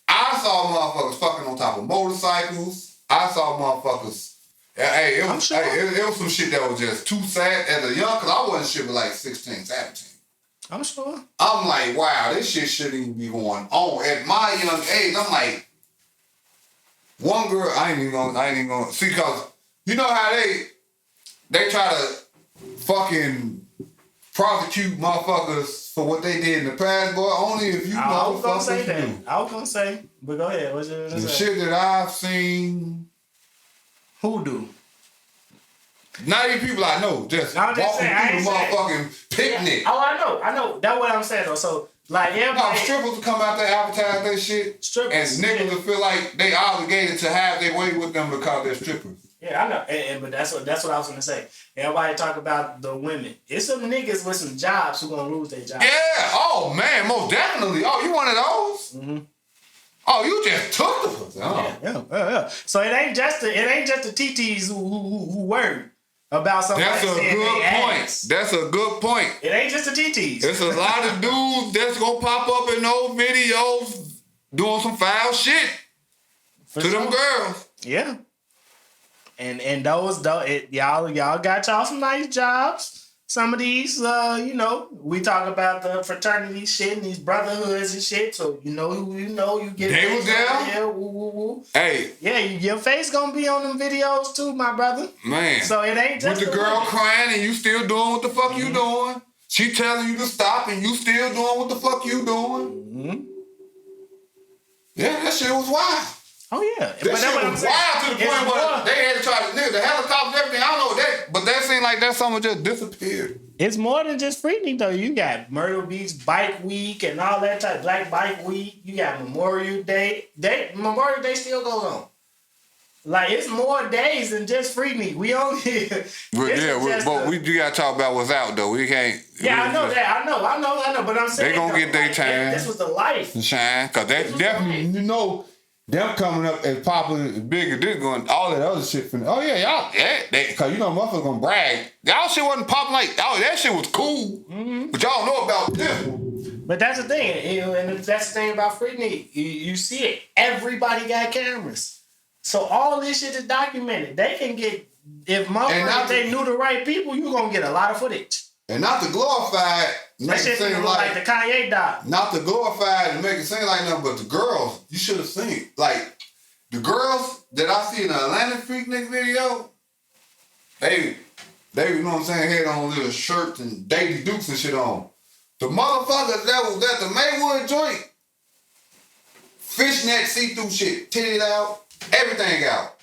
Speaker 2: I saw motherfuckers fucking on top of motorcycles. I saw motherfuckers... Hey, it was some shit that was just too sad as a young... Because I wasn't shit with like 16, 17.
Speaker 1: I'm sure.
Speaker 2: I'm like, wow, this shit shouldn't even be going on. At my young age, I'm like, one girl, I ain't even gonna see, cause you know how they try to fucking prosecute motherfuckers for what they did in the past, boy. Only if you motherfuckers do.
Speaker 1: I was gonna say that. I was gonna say, but go ahead. What's your
Speaker 2: the shit that I've seen.
Speaker 1: Who do?
Speaker 2: Not even people I know, just walking through the motherfucking picnic.
Speaker 1: Yeah. Oh, I know. That's what I'm saying though. So like everybody,
Speaker 2: strippers will come out there advertise that shit. Strippers, and niggas will feel like they obligated to have their way with them because they're strippers.
Speaker 1: Yeah, I know. But that's what I was gonna say. Everybody talk about the women. It's some niggas with some jobs who gonna lose their jobs.
Speaker 2: Yeah. Oh man, most definitely. Oh, you one of those? Mm-hmm. Oh, you just took the pussy. Oh.
Speaker 1: Yeah. So it ain't just the TTs who worry about something.
Speaker 2: That's a good point. That's a good point.
Speaker 1: It ain't just the TTs.
Speaker 2: There's a lot of dudes that's gonna pop up in those videos doing some foul shit to them girls.
Speaker 1: Yeah. And those y'all got y'all some nice jobs. Some of these, you know, we talk about the fraternity shit and these brotherhoods and shit. So you get.
Speaker 2: They was there.
Speaker 1: Yeah, woo.
Speaker 2: Hey.
Speaker 1: Yeah, your face gonna be on them videos too, my brother.
Speaker 2: Man.
Speaker 1: So it ain't just
Speaker 2: with the girl crying and you still doing what the fuck you doing. She telling you to stop and you still doing what the fuck you doing. Yeah, that shit was wild.
Speaker 1: Oh yeah,
Speaker 2: that shit was wild to the point where they had to try to the helicopter and everything. I don't know what that, but that seemed like that something just disappeared.
Speaker 1: It's more than just Freaknik though. You got Myrtle Beach Bike Week and all that type. Black Bike Week. You got Memorial Day. Memorial Day still goes on. Like it's more days than just Freaknik. We only.
Speaker 2: But we do gotta talk about what's out though. We can't.
Speaker 1: Yeah, I know that. I know. But I'm saying
Speaker 2: they gonna get their time.
Speaker 1: This was the life.
Speaker 2: Shine, cause that definitely them coming up as popular, as big as this going, all that other shit. Oh yeah, y'all, cause you know motherfuckers gonna brag. Y'all shit wasn't popping like, that shit was cool, but y'all don't know about this.
Speaker 1: But that's the thing, and that's the thing about Freaknik. You see it. Everybody got cameras, so all this shit is documented. They can get if they knew the right people, you gonna get a lot of footage.
Speaker 2: And not the glorified, make it seem
Speaker 1: like the Kanye doc.
Speaker 2: Not the glorified and make it seem like nothing, but the girls, you should have seen. Like, the girls that I see in the Atlanta freaknik video, they, you know what I'm saying, had on little shirts and Daisy Dukes and shit on. The motherfuckers that was at the Maywood joint, fishnet see-through shit, titted out, everything out.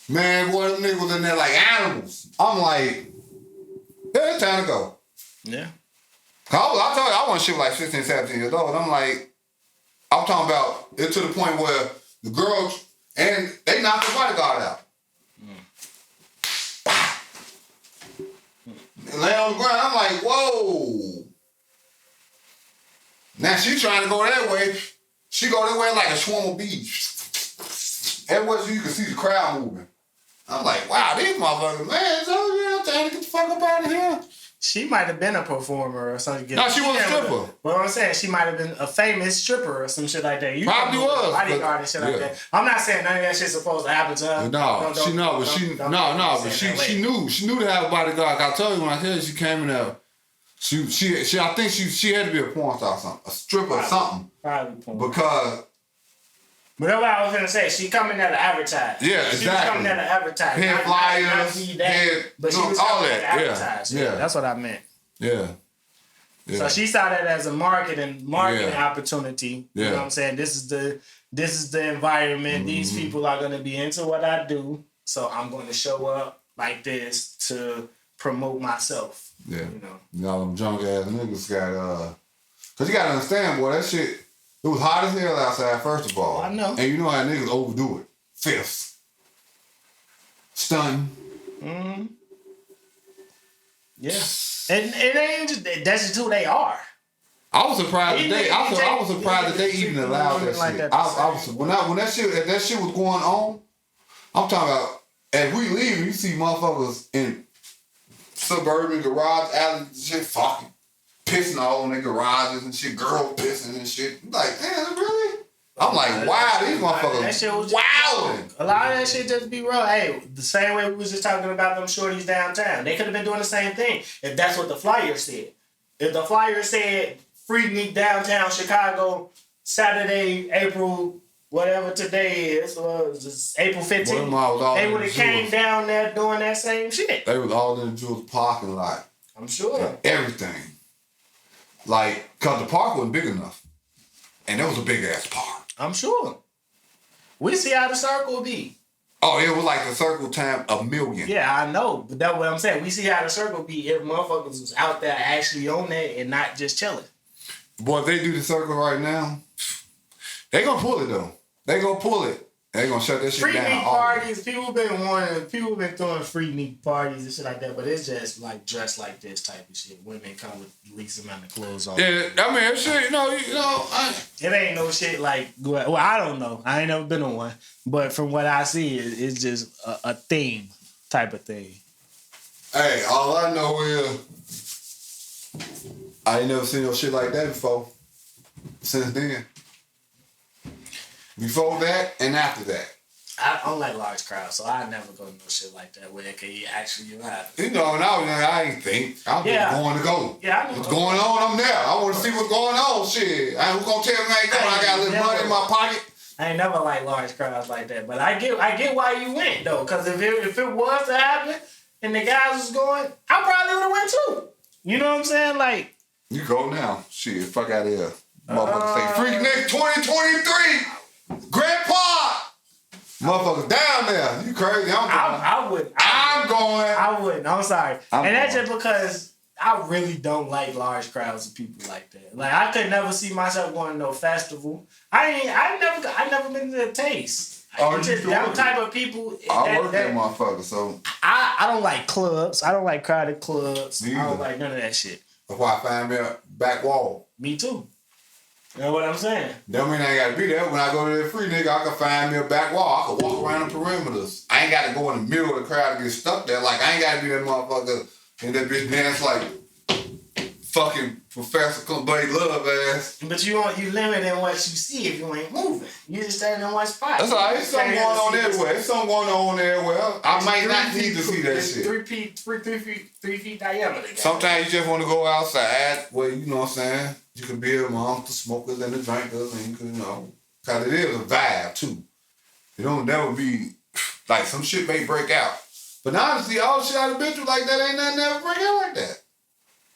Speaker 2: Man, boy, them niggas in there like animals. I'm like, yeah, it's time to go.
Speaker 1: Yeah.
Speaker 2: I told you, I want shit like 16, 17 years old. I'm like, I'm talking about it to the point where the girls, and they knocked the bodyguard out. Lay on the ground, I'm like, whoa. Now she trying to go that way. She go that way like a swarm of bees. Everywhere you can see the crowd moving. I'm like, wow, these motherfuckers, man, so yeah, I'm trying to get the fuck up out of here.
Speaker 1: She might have been a performer or something.
Speaker 2: No, she was a stripper.
Speaker 1: But I'm saying she might have been a famous stripper or some shit like that. You
Speaker 2: probably was.
Speaker 1: Bodyguard and shit like that. I'm not saying none of that shit's supposed to happen to her.
Speaker 2: She knew to have a bodyguard. I told you when I said she came in there. I think she had to be a porn star or something, a stripper or something.
Speaker 1: Probably porn.
Speaker 2: Because.
Speaker 1: But that's what I was gonna say. She coming there to advertise.
Speaker 2: Yeah, exactly.
Speaker 1: She was coming there to advertise.
Speaker 2: Head flyers,
Speaker 1: but she was
Speaker 2: all
Speaker 1: coming
Speaker 2: that.
Speaker 1: there to advertise. Yeah, that's what I meant.
Speaker 2: Yeah.
Speaker 1: So she saw that as a marketing opportunity. You know what I'm saying? This is the environment. These people are gonna be into what I do. So I'm gonna show up like this to promote myself.
Speaker 2: Yeah.
Speaker 1: You know.
Speaker 2: Y'all them junk ass niggas got cause you gotta understand, boy, that shit. It was hot as hell outside, first of all.
Speaker 1: I know.
Speaker 2: And you know how niggas overdo it. Fifths. Stunting.
Speaker 1: Mm-hmm. Yeah. And it ain't just, that's just who they are.
Speaker 2: I was surprised that they even allowed that
Speaker 1: like
Speaker 2: shit.
Speaker 1: that
Speaker 2: I was when that shit was going on, I'm talking about as we leave, you see motherfuckers in suburban garage alleys, shit fucking. Pissing all in their garages and shit, girls pissing and shit. Like, man, really? I'm like, wow, these motherfuckers
Speaker 1: that shit was
Speaker 2: wilding.
Speaker 1: A lot of that shit just be wrong. Hey, the same way we was just talking about them shorties downtown. They could have been doing the same thing if that's what the flyer said. If the flyer said freaknik downtown Chicago, Saturday, April, whatever today is, was April 15th, they would have came down there doing that same shit.
Speaker 2: They was all in the Jewel's parking lot.
Speaker 1: I'm sure.
Speaker 2: Everything. Like, cause the park wasn't big enough. And that was a big ass park.
Speaker 1: I'm sure. We see how the circle be.
Speaker 2: Oh, it was like the circle time a million.
Speaker 1: Yeah, I know. But that's what I'm saying. We see how the circle be if motherfuckers was out there actually on that and not just chilling.
Speaker 2: Boy, if they do the circle right now, they gonna pull it though. They gonna pull it. They gonna shut that shit down.
Speaker 1: Freaknik parties, people been throwing freaknik parties and shit like that, but it's just like dressed like this type of shit. Women come with least amount of clothes on.
Speaker 2: Yeah, I mean, shit,
Speaker 1: it ain't no shit like, well, I don't know. I ain't never been on one, but from what I see, it's just a theme type of thing.
Speaker 2: Hey, all I know is I ain't never seen no shit like that before. Since then. Before that and after that.
Speaker 1: I don't like large crowds, so I never go to no shit like that where it can actually happen.
Speaker 2: You know, and I ain't think. I'm just going to go.
Speaker 1: Yeah, I know.
Speaker 2: What's going on? I'm there. I want to see what's going on. Shit. Who gonna tell me I ain't going? I got a little money in my pocket.
Speaker 1: I ain't never like large crowds like that, but I get why you went though, because if it was to happen and the guys was going, I probably would have went too. You know what I'm saying? Like,
Speaker 2: you go now. Shit, fuck out of here. Motherfuckers say freaknik 2023. Grandpa! Motherfuckers down there. You crazy. I'm going.
Speaker 1: I wouldn't. I'm sorry. That's just because I really don't like large crowds of people like that. Like, I could never see myself going to no festival. I never been to a taste. Just that type of people.
Speaker 2: I work that motherfucker, so.
Speaker 1: I don't like clubs. I don't like crowded clubs.
Speaker 2: Neither.
Speaker 1: I don't like none of that shit.
Speaker 2: That's why I find me a back wall.
Speaker 1: Me too. You know what I'm saying?
Speaker 2: Don't mean I ain't got to be there. When I go to the free nigga, I can find me a back wall. I can walk around the perimeters. I ain't got to go in the middle of the crowd and get stuck there. Like, I ain't got to be that motherfucker in that bitch dance like fucking Professor Clay Love ass.
Speaker 1: But you limit in what you see if you ain't moving. You just standing in one spot.
Speaker 2: That's all right. There's something going on everywhere. There's something going on everywhere. I might not need to see that shit.
Speaker 1: 3 feet diameter.
Speaker 2: Sometimes you just want to go outside where, you know what I'm saying, you can be amongst the smokers and the drinkers and you can, you know, because it is a vibe too. It don't never be, like some shit may break out. But honestly, all the shit I've been through like that ain't nothing ever break out like that.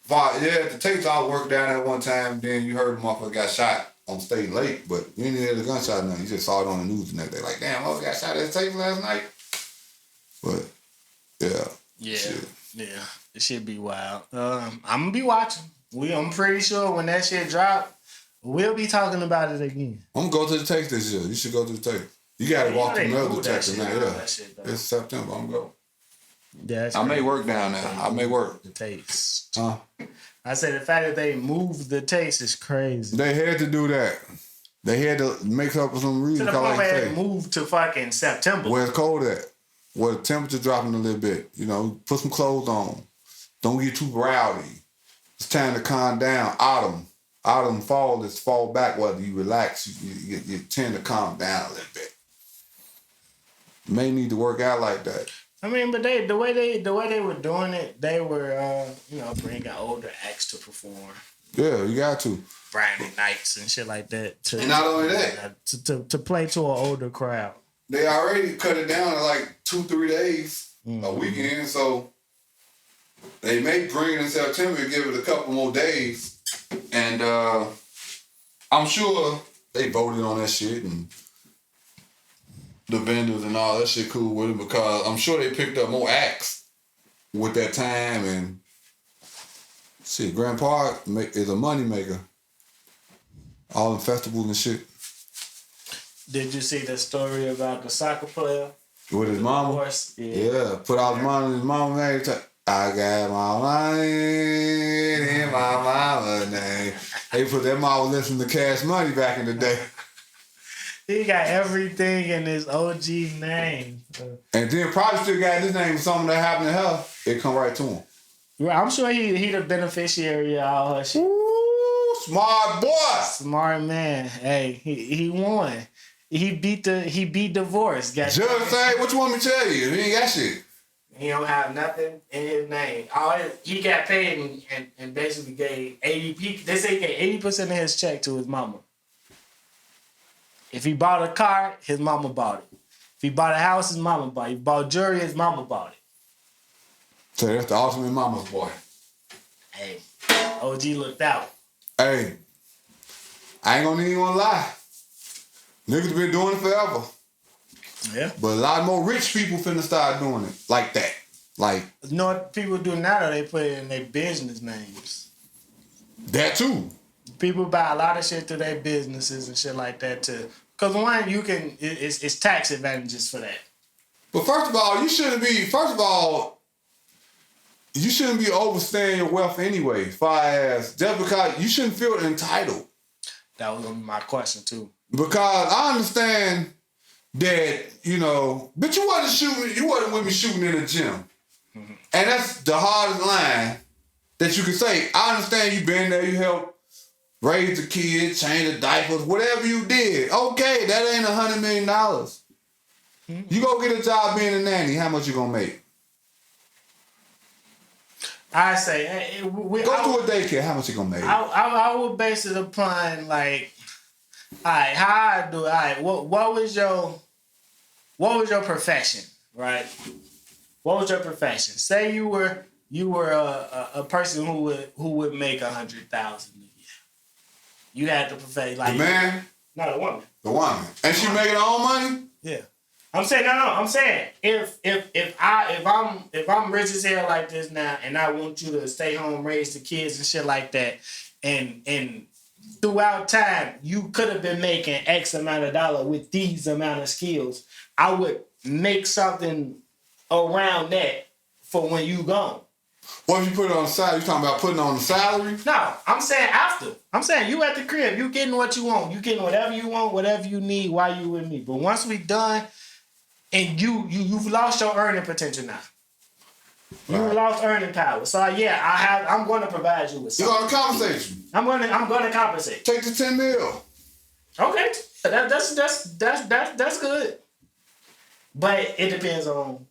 Speaker 2: Yeah, the tapes I worked down at one time, then you heard the motherfucker got shot on State Lake, but you didn't hear the gunshot or nothing. You just saw it on the news and everything. Like, damn, motherfucker got shot at the tape last night. But, yeah.
Speaker 1: Yeah, yeah. It should be wild. I'm going to be watching. I'm pretty sure when that shit drop, we'll be talking about it again.
Speaker 2: I'm going to go to the tape this year. You should go to the tape. You got to walk through metal detector now. Yeah. It's September. I'm going to go.
Speaker 1: Yeah,
Speaker 2: I may work down there. I may work.
Speaker 1: The taste. I said the fact that they moved the taste is crazy.
Speaker 2: They had to do that. They had to make up for some reason.
Speaker 1: To the point where it moved to fucking September.
Speaker 2: Where it's cold at. Where the temperature dropping a little bit. You know, put some clothes on. Don't get too rowdy. It's time to calm down. Autumn, fall is fall back. Whether you relax, you tend to calm down a little bit. You may need to work out like that.
Speaker 1: I mean, but the way they were doing it, they were bringing older acts to perform.
Speaker 2: Yeah, you got to.
Speaker 1: Friday nights and shit like that.
Speaker 2: And not only that,
Speaker 1: to play to an older crowd.
Speaker 2: They already cut it down to like 2-3 days a weekend, so they may bring it in September and give it a couple more days. And I'm sure they voted on that shit and the vendors and all that shit cool with it because I'm sure they picked up more acts with that time and shit, Grand Park is a money maker. All the festivals and shit.
Speaker 1: Did you see the story about the soccer player?
Speaker 2: With his mama? Yeah. Put out his mama and his mama name. I got my money in my mama's name. They put that mama listening to Cash Money back in the day.
Speaker 1: He got everything in his OG name.
Speaker 2: And then probably still got his name, something that happened to her, it come right to him.
Speaker 1: Well, I'm sure he the beneficiary of all her shit.
Speaker 2: Ooh, smart boy.
Speaker 1: Smart man. Hey, he won. He beat divorce.
Speaker 2: Judge say, what you want me to tell you? He ain't got shit.
Speaker 1: He don't have nothing in his name. He got paid and basically gave 80%. They say he gave 80% of his check to his mama. If he bought a car, his mama bought it. If he bought a house, his mama bought it. If he bought jewelry, his mama bought it.
Speaker 2: So that's the ultimate mama's boy.
Speaker 1: Hey, OG looked out.
Speaker 2: Hey, I ain't gonna even lie. Niggas been doing it forever.
Speaker 1: Yeah.
Speaker 2: But a lot more rich people finna start doing it like that. Like,
Speaker 1: you know what people do now? They put it in their business names.
Speaker 2: That too.
Speaker 1: People buy a lot of shit through their businesses and shit like that too. Because one, it's tax advantages for that.
Speaker 2: But first of all, you shouldn't be overstaying your wealth anyway. Just because you shouldn't feel entitled.
Speaker 1: That was gonna be my question too.
Speaker 2: Because I understand that, but you wasn't with me shooting in the gym. Mm-hmm. And that's the hardest line that you can say. I understand you been there, you helped raise the kids, change the diapers, whatever you did. Okay, that ain't $100 million. Mm-hmm. You go get a job being a nanny, how much you gonna make?
Speaker 1: I say,
Speaker 2: go to a daycare, how much you gonna make?
Speaker 1: I would base it upon like, all right, how I do it. All right, what was your profession, right? What was your profession? Say you were a person who would make $100,000 a year. You had the profession, like
Speaker 2: the man,
Speaker 1: not a woman.
Speaker 2: The woman, and she making her own money.
Speaker 1: Yeah, I'm saying no. I'm saying if I'm rich as hell like this now, and I want you to stay home, raise the kids and shit like that, and throughout time, you could have been making X amount of dollars with these amount of skills. I would make something around that for when you gone.
Speaker 2: What if you put it on the side? You talking about putting on the salary?
Speaker 1: No, I'm saying after. I'm saying you at the crib, you getting what you want. You getting whatever you want, whatever you need while you with me. But once we done, and you've lost your earning potential now. You lost earning power. So yeah, I'm going to provide you with something.
Speaker 2: You're gonna compensate you.
Speaker 1: I'm going to compensate.
Speaker 2: Take the 10 mil.
Speaker 1: Okay, that's good. But it depends on.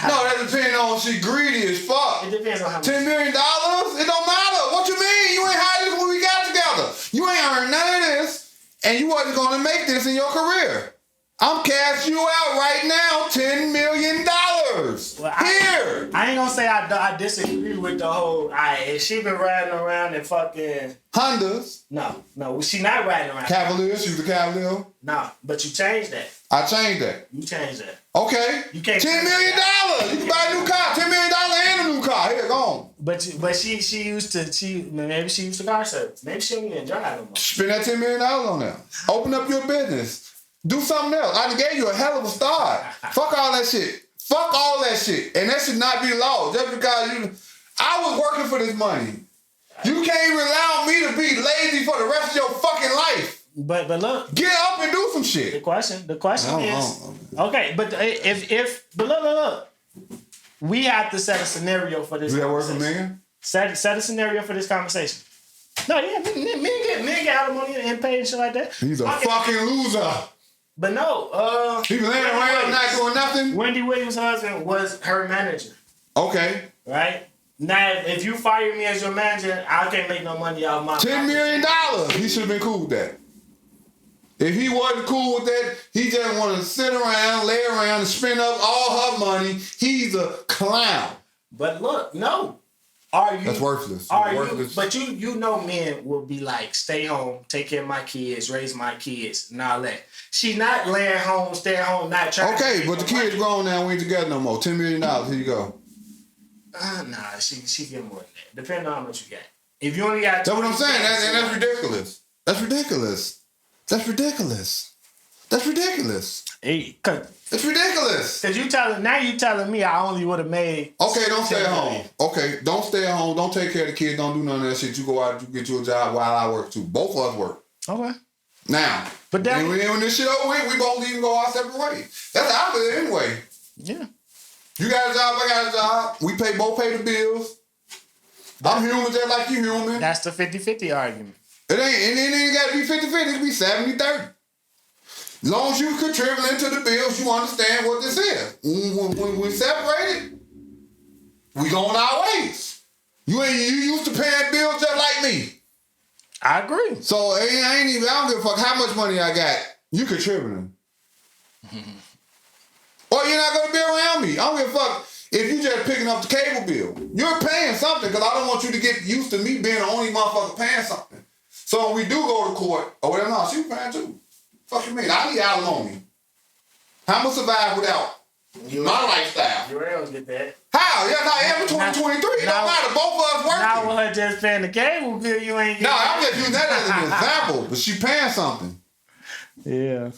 Speaker 2: No, that depends on she greedy as fuck.
Speaker 1: It depends on how much.
Speaker 2: $10 million? It don't matter. What you mean? You ain't had this when we got together. You ain't earned none of this, and you wasn't gonna make this in your career. I'm cashing you out right now, $10 million.
Speaker 1: Well,
Speaker 2: Here.
Speaker 1: I ain't gonna say I disagree with the whole. If she been riding around in fucking
Speaker 2: Hondas.
Speaker 1: No, she not riding around.
Speaker 2: Cavaliers, she was a Cavalier.
Speaker 1: No, but you changed that.
Speaker 2: I changed that.
Speaker 1: You changed that.
Speaker 2: Okay.
Speaker 1: You can't.
Speaker 2: $10 million. You can buy a new car. $10 million and a new car. Here, go on.
Speaker 1: But she used to maybe she used to car service. Maybe she don't even drive no more.
Speaker 2: Spend that $10 million on there. Open up your business. Do something else. I done gave you a hell of a start. Fuck all that shit. Fuck all that shit. And that should not be law. Just because I was working for this money. You can't rely on me to be lazy for the rest of your fucking life.
Speaker 1: But look.
Speaker 2: Get up and do some shit.
Speaker 1: The question is. Okay, but but look. We have to set a scenario for this.
Speaker 2: Do that work for men?
Speaker 1: Set a scenario for this conversation. No, yeah, men get alimony and pay and shit like that.
Speaker 2: He's a fucking loser.
Speaker 1: But no,
Speaker 2: he was laying around not doing nothing.
Speaker 1: Wendy Williams' husband was her manager.
Speaker 2: Okay.
Speaker 1: Right? Now, if you fire me as your manager, I can't make no money out of my
Speaker 2: $10 million. He should have been cool with that. If he wasn't cool with that, he just wanted to sit around, lay around, and spend up all her money. He's a clown.
Speaker 1: But look, no. That's
Speaker 2: worthless.
Speaker 1: But you know men will be like, stay home, take care of my kids, raise my kids, and all that. She not laying home, stay at home, not trying.
Speaker 2: Okay, but the kid's grown now. We ain't together no more. $10 million. Here you go.
Speaker 1: Nah, she get more than that. Depending on how much you got. If you only got,
Speaker 2: that's what I'm saying. That's ridiculous. That's ridiculous. That's ridiculous. That's ridiculous. It's ridiculous.
Speaker 1: Cause you telling me I only would have made.
Speaker 2: Okay, don't stay at home. Okay, don't stay at home. Don't take care of the kids. Don't do none of that shit. You go out, you get you a job while I work too. Both of us work.
Speaker 1: Okay.
Speaker 2: Now,
Speaker 1: but then
Speaker 2: when this shit over with, we both even go our separate ways. That's the opposite anyway.
Speaker 1: Yeah.
Speaker 2: You got a job, I got a job. We both pay the bills. I'm human just like you human.
Speaker 1: That's the 50-50 argument.
Speaker 2: It ain't got to be 50-50. It can be 70-30. As long as you contributing to the bills, you understand what this is. When we separated, we going our ways. You used to paying bills just like me.
Speaker 1: I agree.
Speaker 2: So I don't give a fuck how much money I got. You contributing. Or you're not gonna be around me. I don't give a fuck if you just picking up the cable bill. You're paying something because I don't want you to get used to me being the only motherfucker paying something. So when we do go to court or whatever, no, she paying too. Fuck you mean? I need alimony. How am I survive without my lifestyle?
Speaker 1: You always get that.
Speaker 2: How? Yeah, not every 2023. It don't matter. Both of us working.
Speaker 1: Not with her just paying the cable bill, you ain't getting.
Speaker 2: No, I'm just using that as an example. But she paying something.
Speaker 1: Yeah.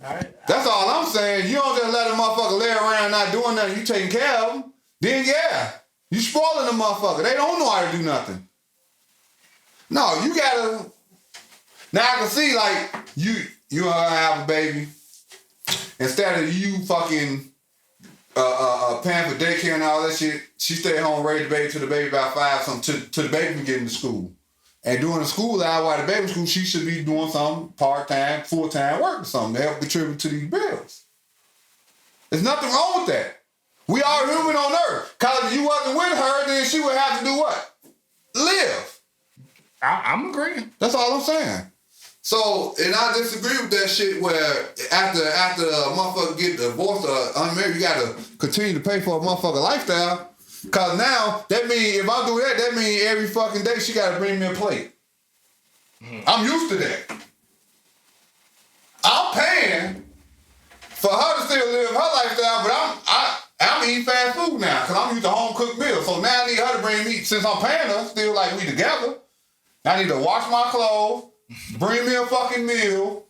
Speaker 1: All right.
Speaker 2: That's all I'm saying. You don't just let a motherfucker lay around not doing nothing. You taking care of them. Then yeah, you spoiling the motherfucker. They don't know how to do nothing. No, you gotta. Now I can see like you have a baby. Instead of you fucking paying for daycare and all that shit, she stay at home, raise the baby till the baby about 5 something till the baby can get into school. And during the school hour while the baby in school, she should be doing something part-time, full-time work or something to help contribute to these bills. There's nothing wrong with that. We are human on earth. Cause if you wasn't with her, then she would have to do what? Live.
Speaker 1: I'm agreeing.
Speaker 2: That's all I'm saying. So, and I disagree with that shit where after a motherfucker get divorced or unmarried, you gotta continue to pay for a motherfucker lifestyle. Cause now, that means if I do that means every fucking day she gotta bring me a plate. I'm used to that. I'm paying for her to still live her lifestyle, but I'm eating fast food now, cause I'm used to home cooked meals. So now I need her to bring me, since I'm paying her, still like we together, I need to wash my clothes, bring me a fucking meal.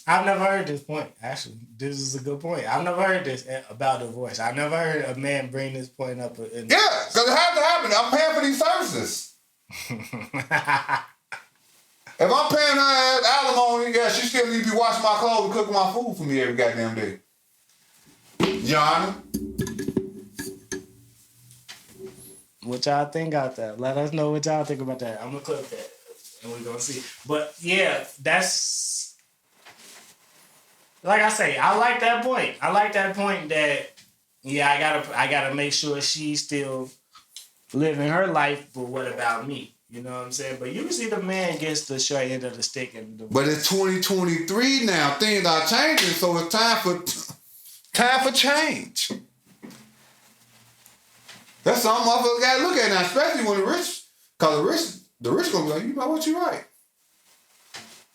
Speaker 1: I've never heard this point. Actually, this is a good point. I've never heard this about divorce. I've never heard a man bring this point up.
Speaker 2: Yeah, because it has to happen. I'm paying for these services. If I'm paying her alimony, yeah, she still need to be washing my clothes and cooking my food for me every goddamn day. Your Honor.
Speaker 1: what y'all think out there. Let us know what y'all think about that. I'm gonna clip that, and we're gonna see. But yeah, that's like I say. I like that point. I like that point that I gotta make sure she's still living her life. But what about me? You know what I'm saying? But usually the man gets the short end of the stick.
Speaker 2: But it's 2023 now. Things are changing, so it's time for change. That's something motherfuckers gotta look at now, especially when cause the rich gonna be like, you know what, you right.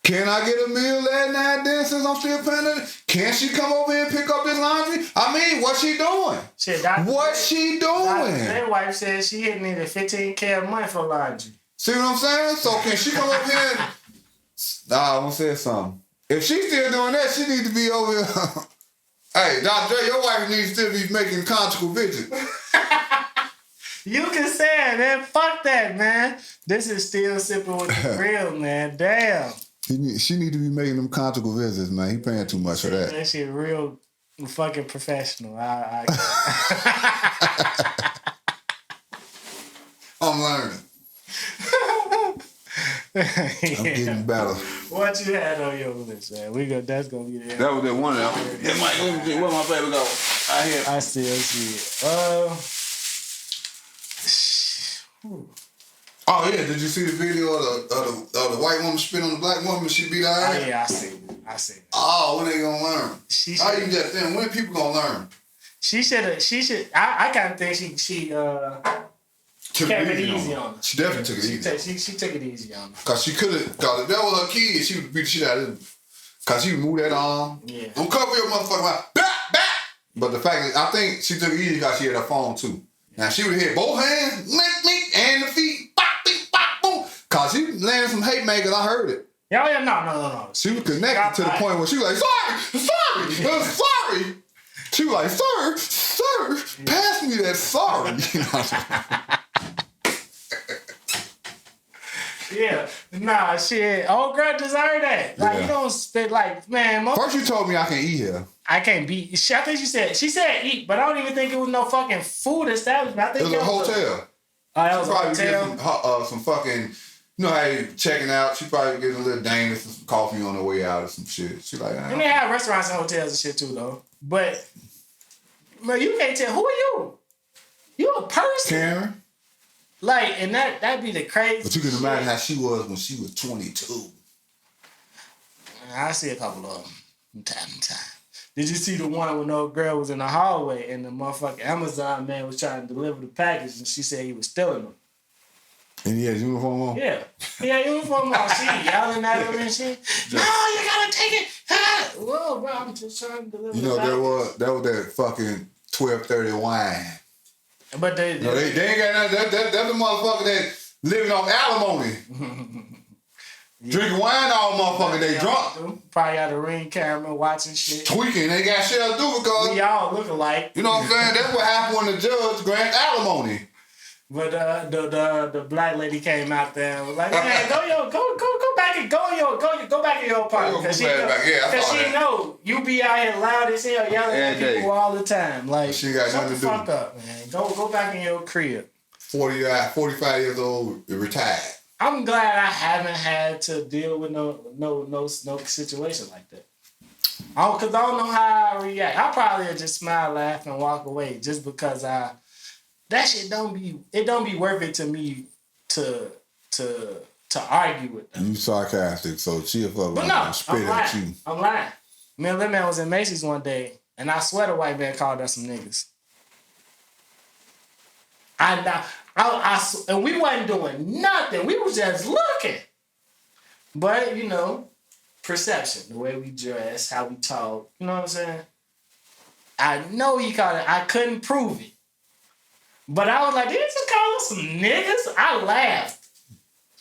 Speaker 2: Can I get a meal that night then since I'm still paying it? Can she come over here and pick up this laundry? I mean, what's she doing?
Speaker 1: Shit,
Speaker 2: what's she doing?
Speaker 1: Their wife said she hit needed $15K a month for laundry.
Speaker 2: See what I'm saying? So can she come over here and... Nah, I'm gonna say something. If she's still doing that, she needs to be over here. Hey, Dr. Dre, your wife needs to still be making conjugal visits.
Speaker 1: You can say it, man. Fuck that, man. This is still sipping with the real, man. Damn.
Speaker 2: She need to be making them conjugal visits, man. He paying too much for that.
Speaker 1: That shit real fucking professional.
Speaker 2: I'm learning. I'm getting better.
Speaker 1: What you had on your list, man? That's gonna be there.
Speaker 2: That was that one of them. Yeah, Mike, where my baby go?
Speaker 1: I still see it.
Speaker 2: Oh yeah, did you see the video of the white woman spit on the black woman? She beat her ass.
Speaker 1: Oh yeah, I see it.
Speaker 2: Oh, when they gonna learn? You just think when people gonna learn? She should.
Speaker 1: I kind of think she
Speaker 2: took
Speaker 1: it easy on her.
Speaker 2: She definitely took it easy.
Speaker 1: She took it easy on her.
Speaker 2: Cause if that was her kid, she would beat the shit out of him. Cause she would move that arm.
Speaker 1: Yeah.
Speaker 2: Don't cover your motherfucking mouth. Back. But the fact is, I think she took it easy because she had her phone too. Now she would hit both hands, and the feet, bop, beep, bop, boom. Cause she landed some hate makers, I heard it.
Speaker 1: Yeah, no.
Speaker 2: She was connected to the point where she was like, sorry. She was like, sir, pass me that sorry.
Speaker 1: Yeah, nah, shit. Old girl deserve that. Like, you don't spit like, man.
Speaker 2: First you told me I can eat here.
Speaker 1: I can't be. I think she said eat, but I don't even think it was no fucking food establishment. I think
Speaker 2: it was a hotel.
Speaker 1: That was a hotel.
Speaker 2: Get some fucking, you know how you checking out. She probably getting a little Danish and some coffee on the way out or some shit. She like,
Speaker 1: and they have restaurants and hotels and shit too, though. But you can't tell. Who are you? You a person?
Speaker 2: Karen.
Speaker 1: Like, and that'd be the crazy.
Speaker 2: But you can imagine how she was when she was 22.
Speaker 1: I see a couple of them from time to time. Did you see the one when no girl was in the hallway and the motherfucking Amazon man was trying to deliver the package and she said he was stealing them?
Speaker 2: And he had uniform on?
Speaker 1: Yeah. He had uniform on. She yelling at him and shit. No, you gotta take it. Whoa, bro, I'm just trying to deliver the package.
Speaker 2: That was that fucking 1230 wine.
Speaker 1: But they ain't
Speaker 2: got nothing. That's the motherfucker that living off alimony. Drinking wine all motherfucking day drunk.
Speaker 1: Probably got a Ring camera watching shit.
Speaker 2: Tweaking. They got shit to do because
Speaker 1: we all look alike.
Speaker 2: You know what I'm saying? That's what happened when the judge grants alimony.
Speaker 1: But the black lady came out there and was like, man, go back and go back in your apartment. Because she know you be out here loud as hell yelling at people all the time. Like,
Speaker 2: she got nothing to do.
Speaker 1: Fuck up, man. Go back in your crib. 45
Speaker 2: years old, retired.
Speaker 1: I'm glad I haven't had to deal with no situation like that. Because I don't know how I react. I probably just smile, laugh, and walk away just because that shit don't be worth it to me to argue with them.
Speaker 2: You sarcastic, so she'll fuck
Speaker 1: with
Speaker 2: you spit at you.
Speaker 1: I'm lying. Me and that man was in Macy's one day, and I swear the white man called us some niggas. And we wasn't doing nothing. We was just looking. But, you know, perception, the way we dress, how we talk, you know what I'm saying? I know he called it. I couldn't prove it. But I was like, did he just call us some niggas? I laughed.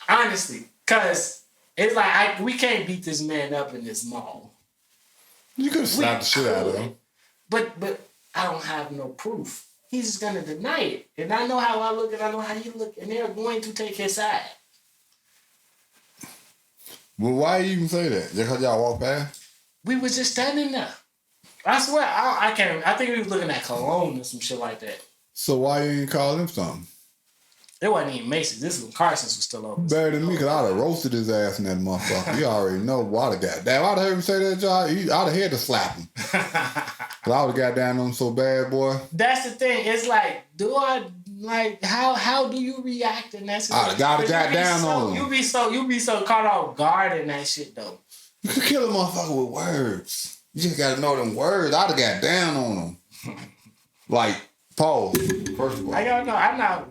Speaker 1: Honestly. Because it's like, we can't beat this man up in this mall.
Speaker 2: You could have slapped the shit out of him.
Speaker 1: But I don't have no proof. He's just going to deny it. And I know how I look and I know how you look. And they're going to take his side.
Speaker 2: Well, why you even say that? Just because y'all walk past?
Speaker 1: We was just standing there. I swear, I can't. I think we was looking at cologne or some shit like that.
Speaker 2: So why you ain't call him something?
Speaker 1: It wasn't even Macy's. This was when Carson's was still open.
Speaker 2: Better than me, because I'd have roasted his ass in that motherfucker. You already know what I'd have got. Damn, I'd have heard him say that, John. I'd have had to slap him. Because I would have got down on him so bad, boy.
Speaker 1: That's the thing. It's like, how do you react in that situation?
Speaker 2: I'd have got down on him.
Speaker 1: You be so caught off guard in that shit, though.
Speaker 2: You could kill a motherfucker with words. You just got to know them words. I'd have got down on him. Like, pause, first of all.
Speaker 1: I don't know. I'm not...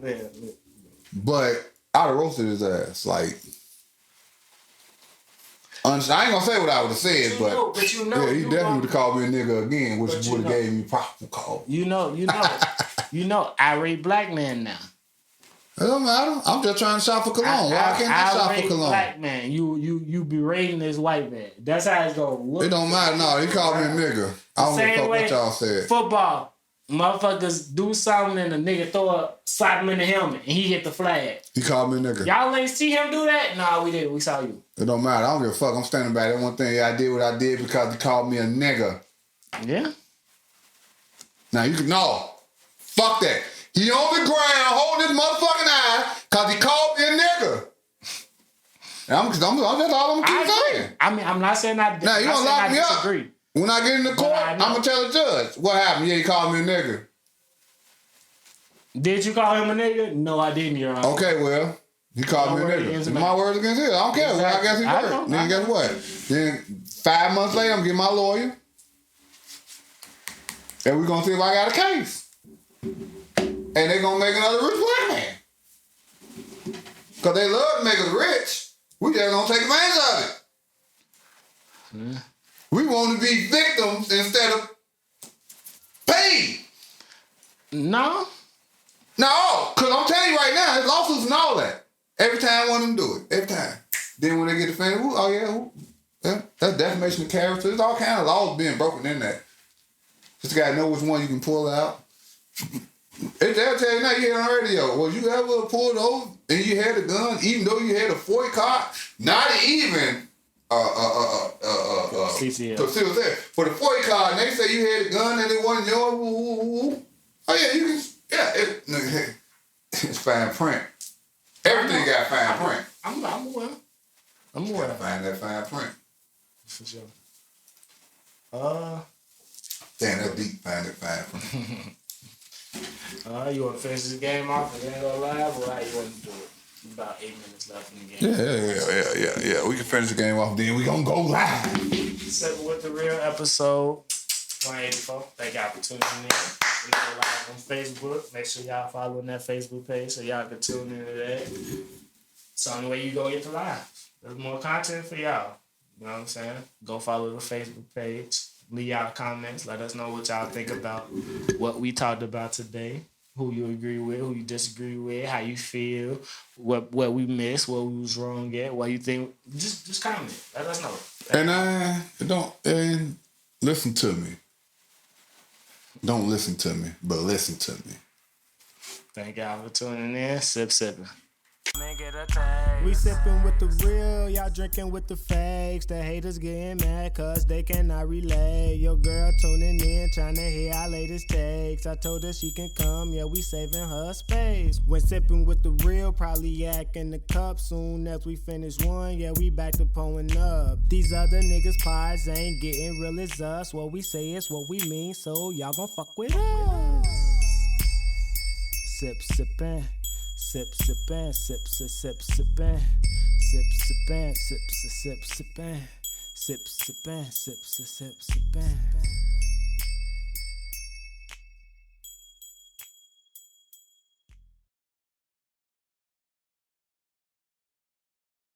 Speaker 2: But I'd have roasted his ass. Like, I ain't gonna say what I would have said, but yeah, he definitely would have called me a nigga again, which would have gave me a proper call.
Speaker 1: You know, irate black man now.
Speaker 2: It don't matter. I'm just trying to shop for cologne. Why can't I shop for cologne?
Speaker 1: Black man, you berating this white man. That's how it's gonna look.
Speaker 2: It don't matter. No, he called me a nigga. I don't give a fuck what y'all said.
Speaker 1: Football. Motherfuckers do something and the nigga slap him in the helmet and he hit the flag.
Speaker 2: He called me a nigga.
Speaker 1: Y'all ain't see him do that? Nah, we did. We saw you.
Speaker 2: It don't matter. I don't give a fuck. I'm standing by that one thing. I did what I did because he called me a nigga.
Speaker 1: Yeah.
Speaker 2: Now you can fuck that. He on the ground holding his motherfucking eye because he called me a nigga. And that's all I'm gonna keep saying.
Speaker 1: I mean, I'm not saying I
Speaker 2: now you gonna lock me
Speaker 1: disagree.
Speaker 2: up. When I get in the court, I'm gonna tell the judge what happened. Yeah, he called me a nigga.
Speaker 1: Did you call him a nigga? No, I didn't, Your Honor.
Speaker 2: Okay, well, he called me a nigga. My words against his. I don't care. Well, I guess he heard. Then guess what? Then 5 months later, I'm getting my lawyer. And we're gonna see if I got a case. And they're gonna make another rich black man. Cause they love to make us rich. We just gonna take advantage of it.
Speaker 1: Hmm.
Speaker 2: We want to be victims instead of paid.
Speaker 1: No,
Speaker 2: because I'm telling you right now, there's lawsuits and all that. Every time one of them do it. Every time. Then when they get defended, that's defamation of character. There's all kinds of laws being broken in that. Just got to know which one you can pull out. They'll tell you now, you hear on the radio, well, you ever pulled over and you had a gun, even though you had a FOIA card? Not even...
Speaker 1: CCL.
Speaker 2: So see what's there. For the FOIA card, and they say you had a gun and it wasn't yours. Oh yeah, you can. It's fine print. Everything got fine print.
Speaker 1: I'm aware.
Speaker 2: Gotta find that fine print.
Speaker 1: For sure.
Speaker 2: Damn, that's deep. Find that fine print.
Speaker 1: You want to finish this game off and then go live, or how you want to do it? About 8 minutes left in the game.
Speaker 2: Yeah. We can finish the game off, then we gonna go live.
Speaker 1: Sippin' with the Real episode 184. Thank y'all for tuning in. We go live on Facebook. Make sure y'all following that Facebook page so y'all can tune into that. It's the only way you go get the live. There's more content for y'all. You know what I'm saying? Go follow the Facebook page. Leave y'all comments. Let us know what y'all think about what we talked about today. Who you agree with, who you disagree with, how you feel, what we missed, what we was wrong at, what you think. Just comment. Let us know.
Speaker 2: And listen to me. Don't listen to me, but listen to me.
Speaker 1: Thank y'all for tuning in. Sippin'.
Speaker 3: We sippin' with the real, y'all drinking with the fakes. The haters getting mad cause they cannot relate. Your girl tuning in, trying to hear our latest takes. I told her she can come, yeah, we saving her space. When sippin' with the real, probably yak in the cup. Soon as we finish one, yeah, we back to pulling up. These other niggas' pies ain't getting real as us. What we say is what we mean, so y'all gon' fuck with us. Sippin'. Sip, sippin', sip, sip, sip, sippin', sip, sippin', sip, sip, sip, sippin', sip, sippin', sip, sip, sip, sippin'.